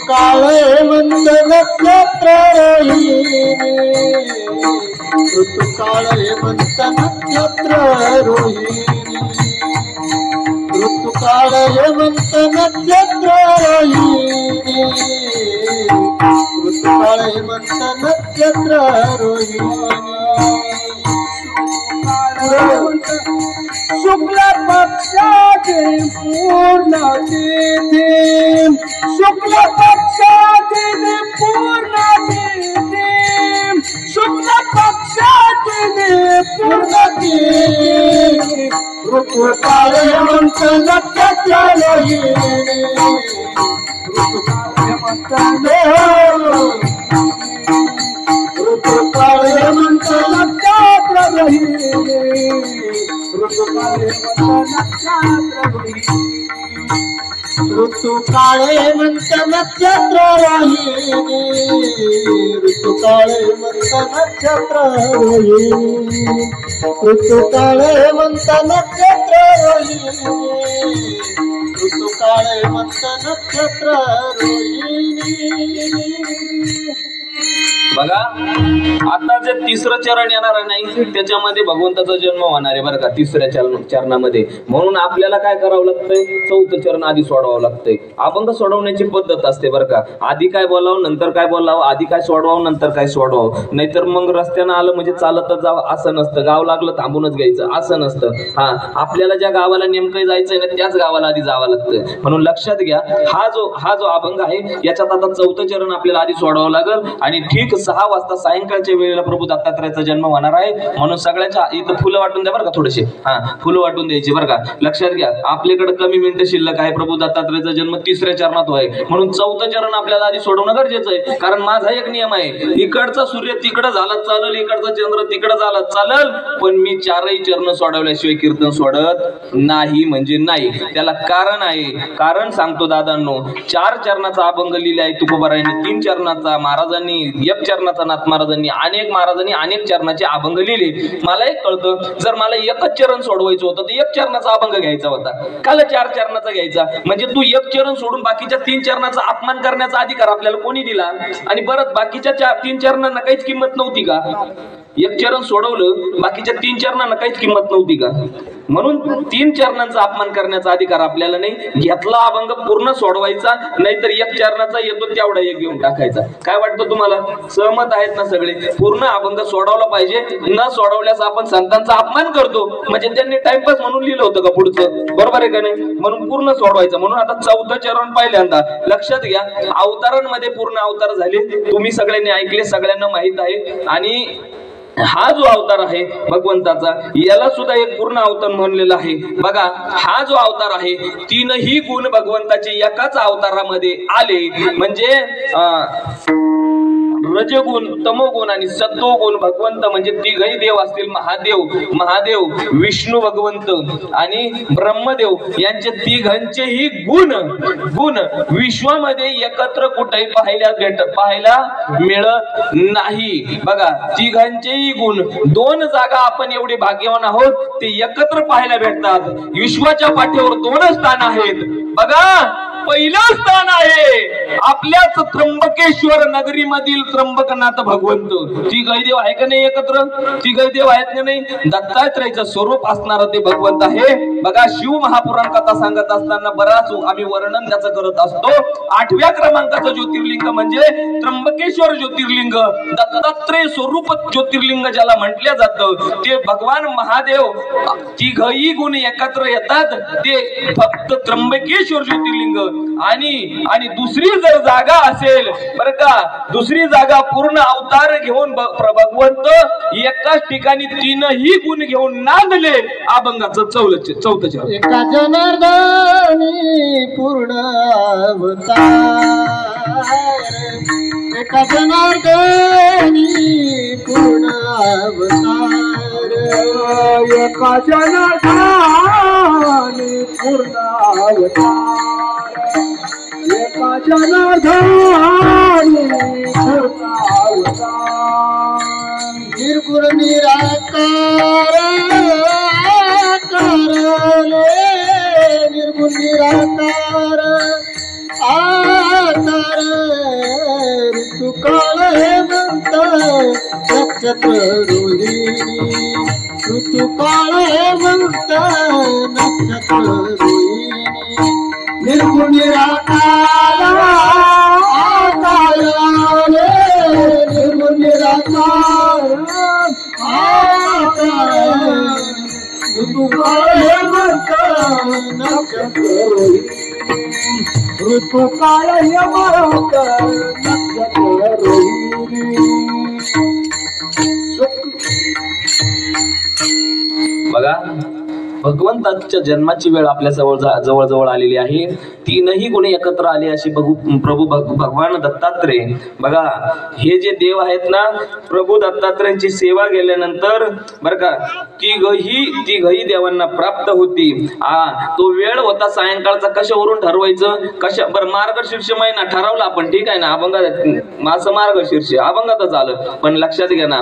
काळ हेमंत नक्षत्र रोहिणी ऋतू काळ हेमंत नक्षत्र रोहिणी ऋतू काळ हेमंत नक्षत्र रोहिणी ऋतू काळ हेमंत नक्षत्र रोहिणी शुक्ल पक्षाचे पूर्ण तिथी शुक्ल पक्षाचे पूर्ण तिथी शुक्ल पक्षाचे पूर्ण तिथी ऋतू काळ हेमंत नक्षत्र रोहिणी ऋतू काळ हेमंत ऋतू काळ हेमंत नक्षत्र रोहिणी ऋतू काळ हेमंत नक्षत्र रोहिणी ऋतू काळ हेमंत नक्षत्र रोहिणी ऋतू काळ हेमंत नक्षत्र रोहिणी ऋतू काळ हेमंत नक्षत्र रोहिणी बघा आता जे तिसरं चरण येणार नाही त्याच्यामध्ये भगवंताचा जन्म होणार आहे बरं का तिसऱ्या चरणामध्ये म्हणून आपल्याला काय करावं लागतंय चौथं चरण आधी सोडवावं लागतंय अभंग सोडवण्याची पद्धत असते बरं का आधी काय बोलावं नंतर काय बोलावं आधी काय सोडवावं नंतर काय सोडवावं नाहीतर मग रस्त्यानं आलं म्हणजे चालतच जावं असं नसतं गाव लागलं थांबूनच घ्यायचं असं नसतं हा आपल्याला ज्या गावाला नेमकं जायचंय ना त्याच गावाला आधी जावं लागतं म्हणून लक्षात घ्या हा जो अभंग आहे याच्यात आता चौथं चरण आपल्याला आधी सोडवावं लागेल आणि ठीक 6 वाजता सायंकाळच्या वेळेला प्रभू दत्तात्रयाचा जन्म होणार आहे म्हणून सगळ्यांच्या इथं फुलं वाटून द्या बरं का थोडेसे फुलं वाटून द्यायची बरं का लक्षात घ्या आपल्याकडे कमी मिनिटं शिल्लक आहे प्रभू दत्तात्रयाचा जन्म तिसऱ्या चरणात आहे म्हणून चौथं चरण आपल्याला आधी सोडवणं गरजेचं आहे कारण माझा एक नियम आहे इकडचा सूर्य तिकडं झाला चालेल इकडचा चंद्र तिकडं झाला चालेल पण मी 4ही चरण सोडवल्याशिवाय कीर्तन सोडत नाही म्हणजे नाही त्याला कारण आहे कारण सांगतो दादांनो 4 चरणाचा अभंग लिहिला आहे तुकोबारायांनी 3 चरणाचा महाराजांनी एक चरणाचा नाथ महाराजांनी अनेक चरणाचे अभंग लिहिले मला एक कळतं जर मला एकच चरण सोडवायचं होतं तर एक चरणाचा अभंग घ्यायचा होता काल 4 चरणाचा घ्यायचा म्हणजे तू एक चरण सोडून बाकीच्या 3 चरणाचा अपमान करण्याचा अधिकार आपल्याला कोणी दिला आणि परत बाकीच्या 3 चरणांना काहीच किंमत नव्हती का एक चरण सोडवलं बाकीच्या 3 चरणांना काहीच किंमत नव्हती का म्हणून 3 चरणांचा अपमान करण्याचा अधिकार आपल्याला नाही घेतला अभंग पूर्ण सोडवायचा नाहीतर एक चरणाचा येतो तेवढा एक घेऊन टाकायचा काय वाटतं तुम्हाला सहमत आहेत ना सगळे पूर्ण अभंग सोडवला पाहिजे न सोडवल्यास आपण संतांचा अपमान करतो म्हणजे त्यांनी टाइमपास म्हणून लिहिलं होतं का पुढचं बरोबर आहे का नाही म्हणून पूर्ण सोडवायचं म्हणून आता 4थं चरण पहिल्यांदा लक्षात घ्या अवतारांमध्ये पूर्ण अवतार झाले तुम्ही सगळ्यांनी ऐकले सगळ्यांना माहित आहे आणि हा जो अवतार आहे भगवंताचा याला सुद्धा एक पूर्ण अवतार म्हणलेला आहे बघा हा जो अवतार आहे 3ही गुण भगवंताचे एकाच अवतारामध्ये आले म्हणजे रजगुण तमोगुण आणि सत्वगुण भगवंत म्हणजे 3ही देव असतील महादेव विष्णू भगवंत आणि ब्रह्मदेव यांचे 3घांचेही गुण विश्वामध्ये एकत्र कुठेही पाहायला मिळत नाही बघा 3घांचेही गुण 2 जागा आपण एवढे भाग्यवान आहोत ते एकत्र पाहायला भेटतात विश्वाच्या पाठीवर 2 स्थान आहेत बघा पहिलं स्थान आहे आपल्याच त्र्यंबकेश्वर नगरी मधील त्र्यंबकनाथ भगवंत 3 देव आहे का नाही एकत्र 3 देव आहेत का नाही दत्तात्रयाचं स्वरूप असणार ते भगवंत आहे बघा शिव महापुराण कथा सांगत असताना बराच आम्ही वर्णन त्याचं करत असतो 8व्या क्रमांकाचं ज्योतिर्लिंग म्हणजे त्र्यंबकेश्वर ज्योतिर्लिंग दत्तात्रय स्वरूप ज्योतिर्लिंग ज्याला म्हटलं जातं ते भगवान महादेव 3ही गुण एकत्र येतात ते फक्त त्र्यंबकेश्वर ज्योतिर्लिंग आणि दुसरी जर जागा असेल बरं का दुसरी जागा पूर्ण अवतार घेऊन भगवंत एकाच ठिकाणी 3ही गुण घेऊन नांदले अभंगाचं 4थं चरण एका जनार्दनी पूर्ण अवतार एका जनार्दनी पूर्ण अवतार एका जनार्दनी पूर्ण अवतार एका जनार्दनी पूर्ण अवतार निर्गुण निराकार निर्गुण निराकार आकार हेमंत नक्षत्र रोहिणी निर्गुण निराकार आकार रे निर्गुण निराकार आकार हेमंत नक्षत्र रोहिणी ऋतुकाळ हेमंत नक्षत्र रोहिणी. बघा भगवंताच्या जन्माची वेळ आपल्या जवळ जवळ आलेली आहे. तीनही गुण एकत्र आले असे प्रभू भगवान दत्तात्रय. बघा हे जे देव आहेत ना, प्रभू दत्तात्रयांची सेवा केल्यानंतर बरं का तिघही देवांना प्राप्त होती. तो वेळ होता सायंकाळचा. कशावरून ठरवायचं? बरं मार्गशीर्ष महिना ठरवला आपण, ठीक आहे ना, अभंगात मास मार्गशीर्ष अभंगातच आलं. पण लक्षात घ्या ना,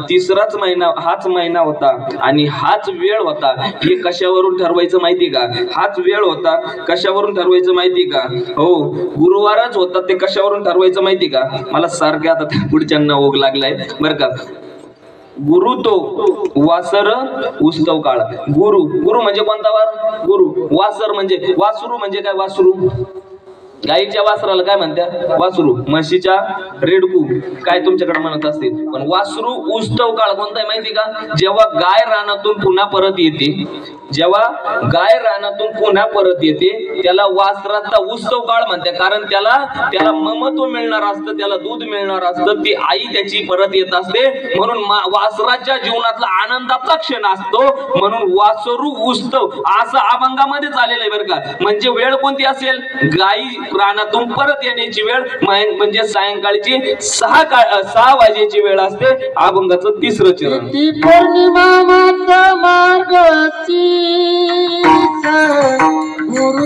तिसराच महिना हाच महिना होता आणि हाच वेळ होता. हे कशावरून ठरवायचं माहिती का? हाच वेळ होता कशावरून ठरवायचं माहिती का? हो गुरुवारच होता. ते कशावरून ठरवायचं माहिती का? मला सारख्या आता पुढच्यांना ओघ लागलाय बरं का. गुरु तो वासर उत्सव काळ. गुरु म्हणजे कोणता वार? गुरु. वासर म्हणजे वासरू. म्हणजे काय वासरू? गाईच्या वासराला काय म्हणतात? वासरू. म्हशीच्या रेडकू काय तुमच्याकडे म्हणत असतील. पण वासरू उत्सव काळ कोणता आहे माहिती का? जेव्हा गाय रानातून पुन्हा परत येते, जेव्हा गाय रानातून पुन्हा परत येते त्याला वासराचा उत्सव काळ म्हणते. कारण त्याला ममत्व मिळणार असतं, त्याला दूध मिळणार असतं, ती आई त्याची परत येत असते. म्हणून वासराच्या जीवनातला आनंदाचा क्षण असतो. म्हणून वासरू उत्सव असं अभंगामध्ये आलेलं आहे बरं का. म्हणजे वेळ कोणती असेल? गाई रानातून परत येण्याची वेळ म्हणजे सायंकाळची 6 वाजेची वेळ असते. अभंगाचं तिसरं चरण. पौर्णिमा माता मार्गची गुरु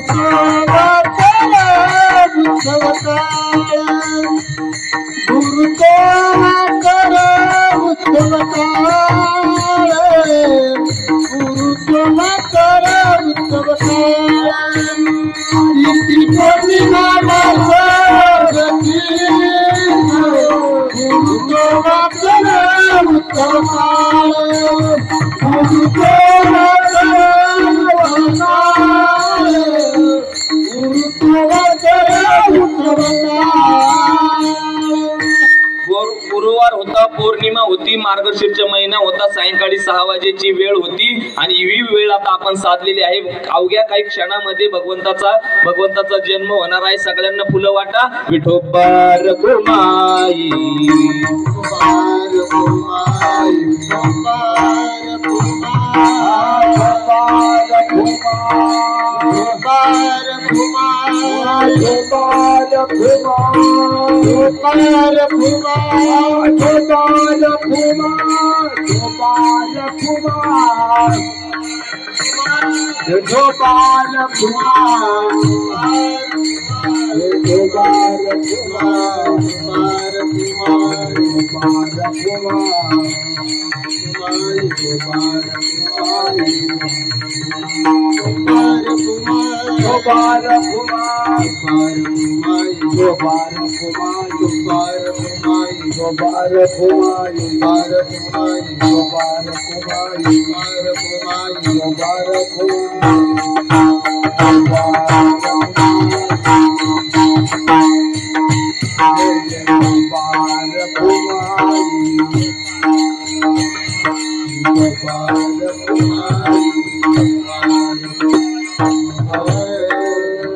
गुरुवार होता, पौर्णिमा होती, मार्गशीर्ष महिना होता, सायंकाळी 6 वाजेची वेळ होती आणि ही वेळ आता आपण साधलेली आहे. अवघ्या काही क्षणामध्ये भगवंताचा जन्म होणार आहे. सगळ्यांना फुलं वाटा. विठोबा रखुमाई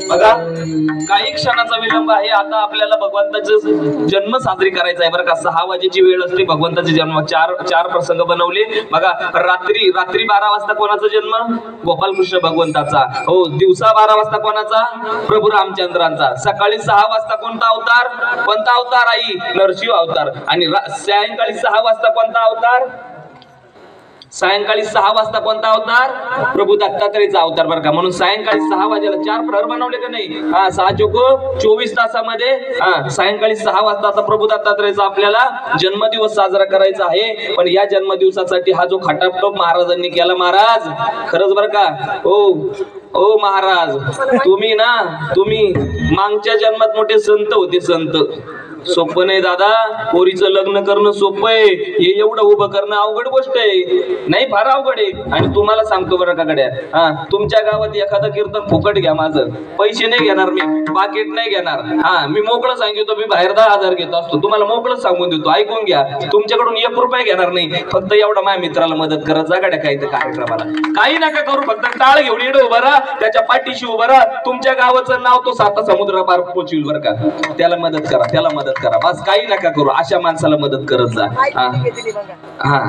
बघा काही क्षणाचा विलंब आहे. आता आपल्याला भगवंताचं जन्म साजरी करायचा आहे बरं का. 6 वाजेची वेळ असते. भगवंताचे जन्म चार प्रसंग बनवले बघा. रात्री 12 वाजता कोणाचा जन्म? गोपालकृष्ण भगवंताचा. हो दिवसा 12 वाजता कोणाचा? प्रभू रामचंद्रांचा. सकाळी 6 वाजता कोणता अवतार? कोणता अवतार? आई नरसिंह अवतार. आणि सायंकाळी 6 वाजता कोणता अवतार? सायंकाळी 6 वाजता कोणता अवतार? प्रभू दत्तात्रयचा अवतार बरं का. म्हणून सायंकाळी 6 वाजेला 4 प्रहर बनवले का नाही? 6 चोक 24 तासामध्ये सायंकाळी 6 वाजता आता प्रभू दत्तात्रयचा आपल्याला जन्मदिवस साजरा करायचा आहे. पण या जन्मदिवसासाठी हा जो खटापटोप महाराजांनी केला, महाराज खरंच बरं का. ओ महाराज तुम्ही मागच्या जन्मात मोठे संत होते. सोपं नाही दादा, पोरीचं लग्न करणं सोपं आहे, हे एवढं उभं करणं अवघड गोष्ट आहे. नाही, फार अवघड आहे. आणि तुम्हाला सांगतो बरं का गड्या, हा, तुमच्या गावात एखादं कीर्तन फुकट घ्या, माझं पैसे नाही घेणार, मी पाकिट नाही घेणार. हा, मी मोकळं सांगितो, मी बाहेर 10,000 घेत असतो, तुम्हाला मोकळं सांगून देतो, ऐकून घ्या. तुमच्याकडून 1 रुपया घेणार नाही, फक्त एवढा माझ्या मित्राला मदत करत जा गड्या. काही तर कार्यक्रमाला काही नका करू, फक्त टाळ घेऊन येणं उभं राहा, त्याच्या पाठीशी उभं राहा, तुमच्या गावाचं नाव तो 7 समुद्र पार पोचविल बरं का. त्याला मदत करा, त्याला मदत करा, बस काही नका करू, अशा माणसाला मदत करत जा. हा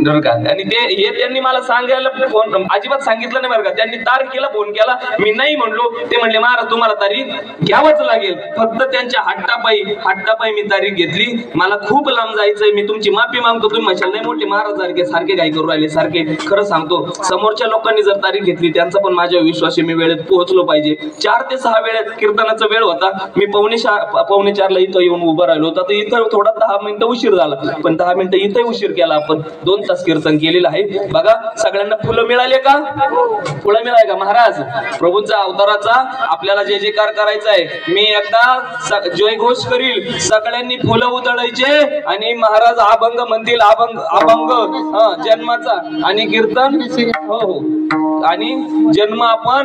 बरं का. आणि हे त्यांनी मला सांगायला फोन अजिबात सांगितलं नाही बरं का. त्यांनी तारखेला फोन केला, मी नाही म्हणलो, ते म्हणले महाराज तुम्हाला तारीख घ्यावंच लागेल. फक्त त्यांच्या हट्टापायी मी तारीख घेतली. मला खूप लांब जायचंय, मी तुमची माफी मागतो. तुम्ही म्हणशाल नाही मोठे महाराज सारखे काय करू राहिले सारखे. खरं सांगतो, समोरच्या लोकांनी जर तारीख घेतली त्यांचा पण माझ्या विश्वास, मी वेळेत पोहोचलो पाहिजे. 4 ते 6 वेळेत कीर्तनाचा वेळ होता, मी 3:45 इथं येऊन उभं राहिलो होता. तर इथं थोडा 10 मिनिटं उशीर झाला, पण 10 मिनिटं इथं उशीर केला आपण. 2 तास कीर्तन केलेलं आहे बघा. सगळ्यांना फुलं मिळाले का? फुलं मिळाले का? महाराज प्रभूंचा अवताराचा आपल्याला जय जयकार करायचा आहे. मी एकदा जय घोष करील, सगळ्यांनी फुलं उधळायचे आणि महाराज अभंग म्हणतील, अभंग जन्माचा आणि कीर्तन. हो हो, आणि जन्म आपण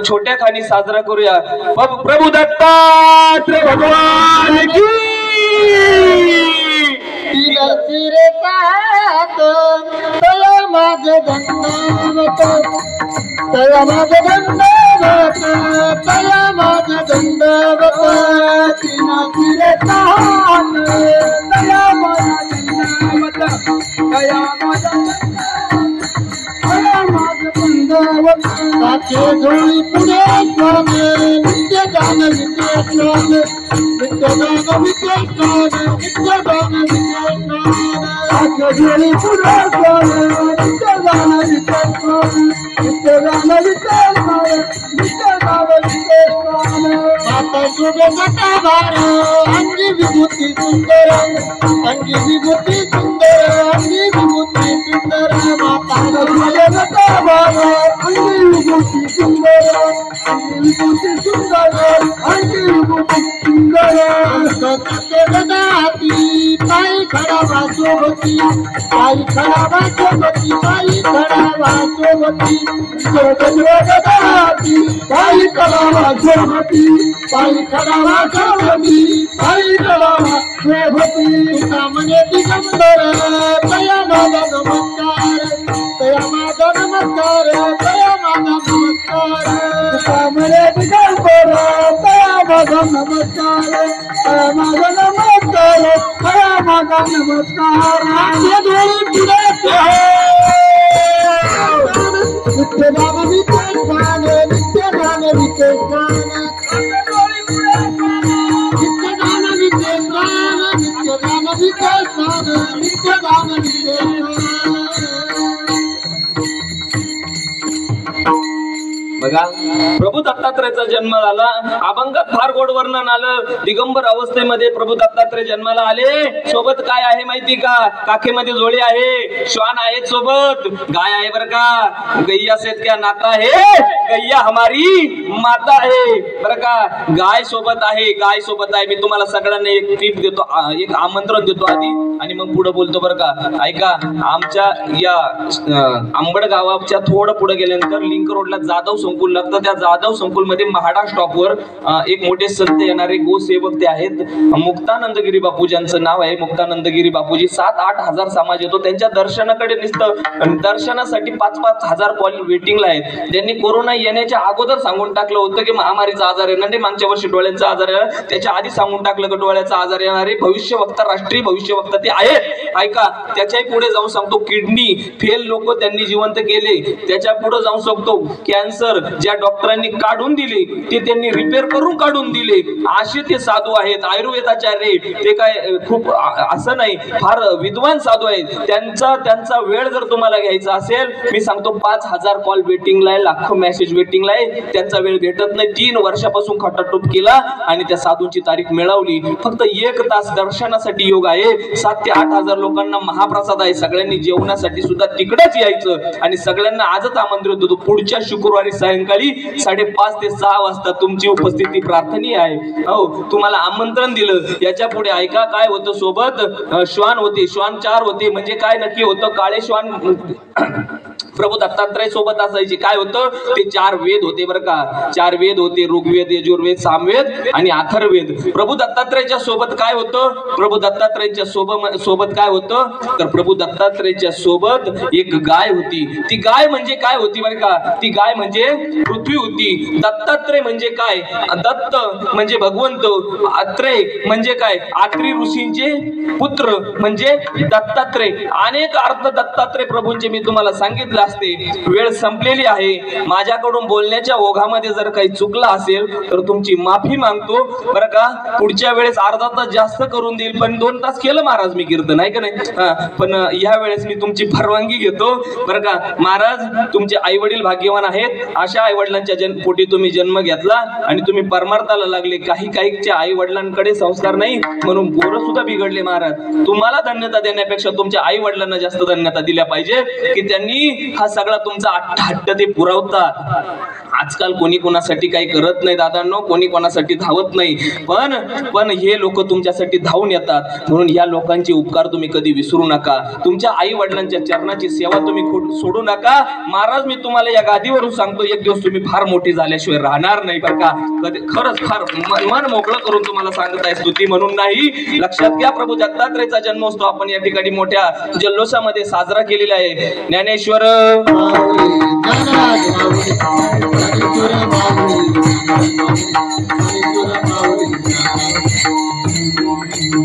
छोट्या खाणी साजरा करूया. प्रभू दत्तात्रय भगवान की. तिरे पाहत तया माझं दंडवत, तया माझं दंडवत, तया माझं दंडवत. तिरे पाहत तया माझं दंडवत, तया माझं दंडवत. साचे झोळी पुढे स्वामी, नित्य गान विजय स्वामी, नित्य गान विजय स्वामी, नित्य गान विजय स्वामी. साचे झोळी पुढे स्वामी, नित्य गान विजय स्वामी, नित्य गान विजय स्वामी, नित्य गान विजय स्वामी. माता सुगंधता भार, अंगी विभूती सुंदर, अंगी विभूती सुंदर, अंगी विभूती सुंदर. माता सुगंधता भार, अंगी विभूती सुंदर, अंगी विभूती सुंदर, अंगी विभूती सुंदर. गदाती पायी खडावा सोबती, पायी खडावा सोबती, पायी खडावा सोबती. गदाती पायी खडावा सोबती, पायी खडावा सोबती, पायी खडावा सोबती. सामने दिगंबर तया माझा नमस्कार, तया माझा नमस्कार, तया माझा नमस्कार. सामने दिगंबर तया माझा नमस्कार, तया माझा नमस्कार, तया माझा नमस्कार. नित्य गान विजय गान, नित्य गान विजय गान, नित्य गान विजय गान, नित्य गान विजय गान, नित्य गान विजय गान. बघा, प्रभू दत्तात्रयाचा जन्म झाला. अभंगात फार गोड वर्णन आलं. दिगंबर अवस्थेमध्ये प्रभू दत्तात्रय जन्माला आले. सोबत काय आहे माहिती का? काखेमध्ये जोडी आहे, श्वान आहेत, सोबत गाय आहे बरं का. गैया से क्या नाता है, गैया हमारी माता है बरं का. गाय सोबत आहे, गाय सोबत आहे. मी तुम्हाला सगळ्यांना एक टिप देतो, एक आमंत्रण देतो आधी, आणि मग पुढे बोलतो बरं का. ऐका, आमच्या या आंबड गावाच्या थोडं पुढे गेल्यानंतर लिंक रोडला जाधव संकुल लागतं. त्या जाधव संकुल मध्ये महाडा स्टॉपवर एक मोठे संत येणारे गोसेवक ते आहेत. मुक्तानंदगिरी बापू ज्यांचं नाव आहे, मुक्तानंदगिरी बापूजी. 7-8 हजार समाज येतो त्यांच्या दर्शनाकडे. नुसतं दर्शनासाठी 5-5 हजार कॉल वेटिंगला आहेत. त्यांनी कोरोना येण्याच्या अगोदर सांगून टाकलं होतं की महामारीचा आजार येणार नाही. मागच्या वर्षी डोळ्यांचा आजार येणार, त्याच्या आधी सांगून टाकलं की डोळ्याचा आजार येणार आहे. भविष्यवक्ता, राष्ट्रीय भविष्यवक्ता ते आहेत. ऐका, त्याच्याही पुढे जाऊन सांगतो, किडनी फेल लोक त्यांनी जिवंत केले. त्याच्या पुढे जाऊन सांगतो, कॅन्सर ज्या डॉक्टरांनी काढून दिले ते त्यांनी रिपेअर करून काढून दिले. असे ते साधू आहेत, आयुर्वेदाचार्य. ते काय खूप असं नाही, फार विद्वान साधू आहेत. त्यांचा वेळ जर तुम्हाला घ्यायचा असेल, मी सांगतो 5000 कॉल वेटिंगला आहे, लाखो मेसेज वेटिंगला आहे. त्यांचा वेळ भेटत नाही. 3 वर्षापासून खटाटोप केला आणि त्या साधूंची तारीख मिळवली. फक्त 1 तास दर्शनासाठी योग आहे. 7 ते 8 हजार लोकांना महाप्रसाद आहे. सगळ्यांनी जेवणासाठी सुद्धा तिकडेच यायचं. आणि सगळ्यांना आजच आमंत्रित होतो, पुढच्या शुक्रवारी साहेब सायंकाळी 5:30 ते 6 वाजता तुमची उपस्थिती प्रार्थनीय आहे. हो, तुम्हाला आमंत्रण दिलं. याच्या पुढे ऐका काय होतं. सोबत श्वान होते, श्वान 4 होते. म्हणजे काय नक्की होतं? काळे श्वान प्रभू दत्तात्रय सोबत असायचे. काय होतं ते? 4 वेद होते बरं का. 4 वेद होते, ऋग्वेद, यजुर्वेद, सामवेद आणि अथर्ववेद. प्रभू दत्तात्रयच्या सोबत काय होतं? प्रभू दत्तात्रयच्या सोबत काय होतं? तर प्रभू दत्तात्रयच्या सोबत एक गाय होती. ती गाय म्हणजे काय होती बरं का? ती गाय म्हणजे पृथ्वी होती. दत्तात्रय म्हणजे काय? दत्त म्हणजे भगवंत, अत्रेय म्हणजे काय? आत्री ऋषींचे पुत्र म्हणजे दत्तात्रय. अनेक अर्थ दत्तात्रय प्रभूंचे मी तुम्हाला सांगितले असते. वेळ संपलेली आहे. माझ्याकडून बोलण्याच्या ओघामध्ये जर काही चुकला असेल तर तुमची माफी मागतो बरं का. पुढच्या वेळेस अर्धा तास जास्त करून देईल, पण 2 तास केलं महाराज मी कीर्तन, आहे का नाही? पण या वेळेस मी तुमची परवानगी घेतो बरं का. महाराज, तुमचे आई वडील भाग्यवान आहेत. अशा आई वडिलांच्या पोटी तुम्ही जन्म घेतला आणि तुम्ही परमार्थाला लागले. काहीच्या आई वडिलांकडे संस्कार नाही म्हणून पोरं सुद्धा बिघडले. महाराज, तुम्हाला धन्यता देण्यापेक्षा तुमच्या आई वडिलांना जास्त धन्यता दिल्या पाहिजे की त्यांनी हा सगळा तुमचा हट्ट ते पुरवतात. आजकाल कोणी कोणासाठी काही करत नाही दादांनो, कोणी कोणासाठी धावत नाही. पण हे लोक तुमच्यासाठी धावून येतात. म्हणून या लोकांचे उपकार तुम्ही कधी विसरू नका. तुमच्या आई वडिलांच्या चरणाची सेवा तुम्ही सोडू नका. महाराज, मी तुम्हाला या गादीवरून सांगतो, एक दिवस तुम्ही फार मोठी झाल्याशिवाय राहणार नाही बरं का. कधी खरंच फार मन मोकळं करून तुम्हाला सांगत आहे, स्तुती म्हणून नाही. लक्षात घ्या, प्रभू दत्तात्रयचा जन्मोत्सव आपण या ठिकाणी मोठ्या जल्लोषामध्ये साजरा केलेला आहे. ज्ञानेश्वर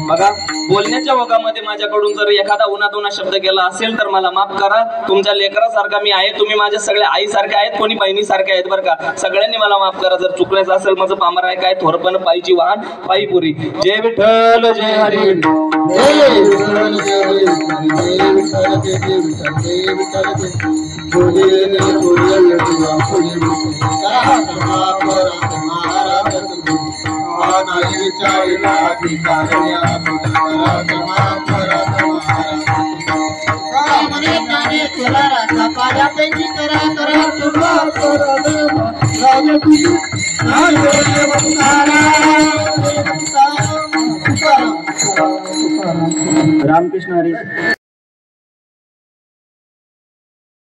बघा, बोलण्याच्या ओघामध्ये माझ्याकडून जर एखादा उन्हा शब्द केला असेल तर मला माफ करा. तुमच्या लेकरासारखा मी आहे. तुम्ही माझ्या सगळ्या आईसारखे आहेत, कोणी बहिणीसारखे आहेत बरं का. सगळ्यांनी मला माफ करा जर चुकल्याचं असेल. माझं पामर आहे काय, थोरपण पायची वाहन पायीपुरी. जय विठ्ठल, जय हरी. रामकृष्ण हरी.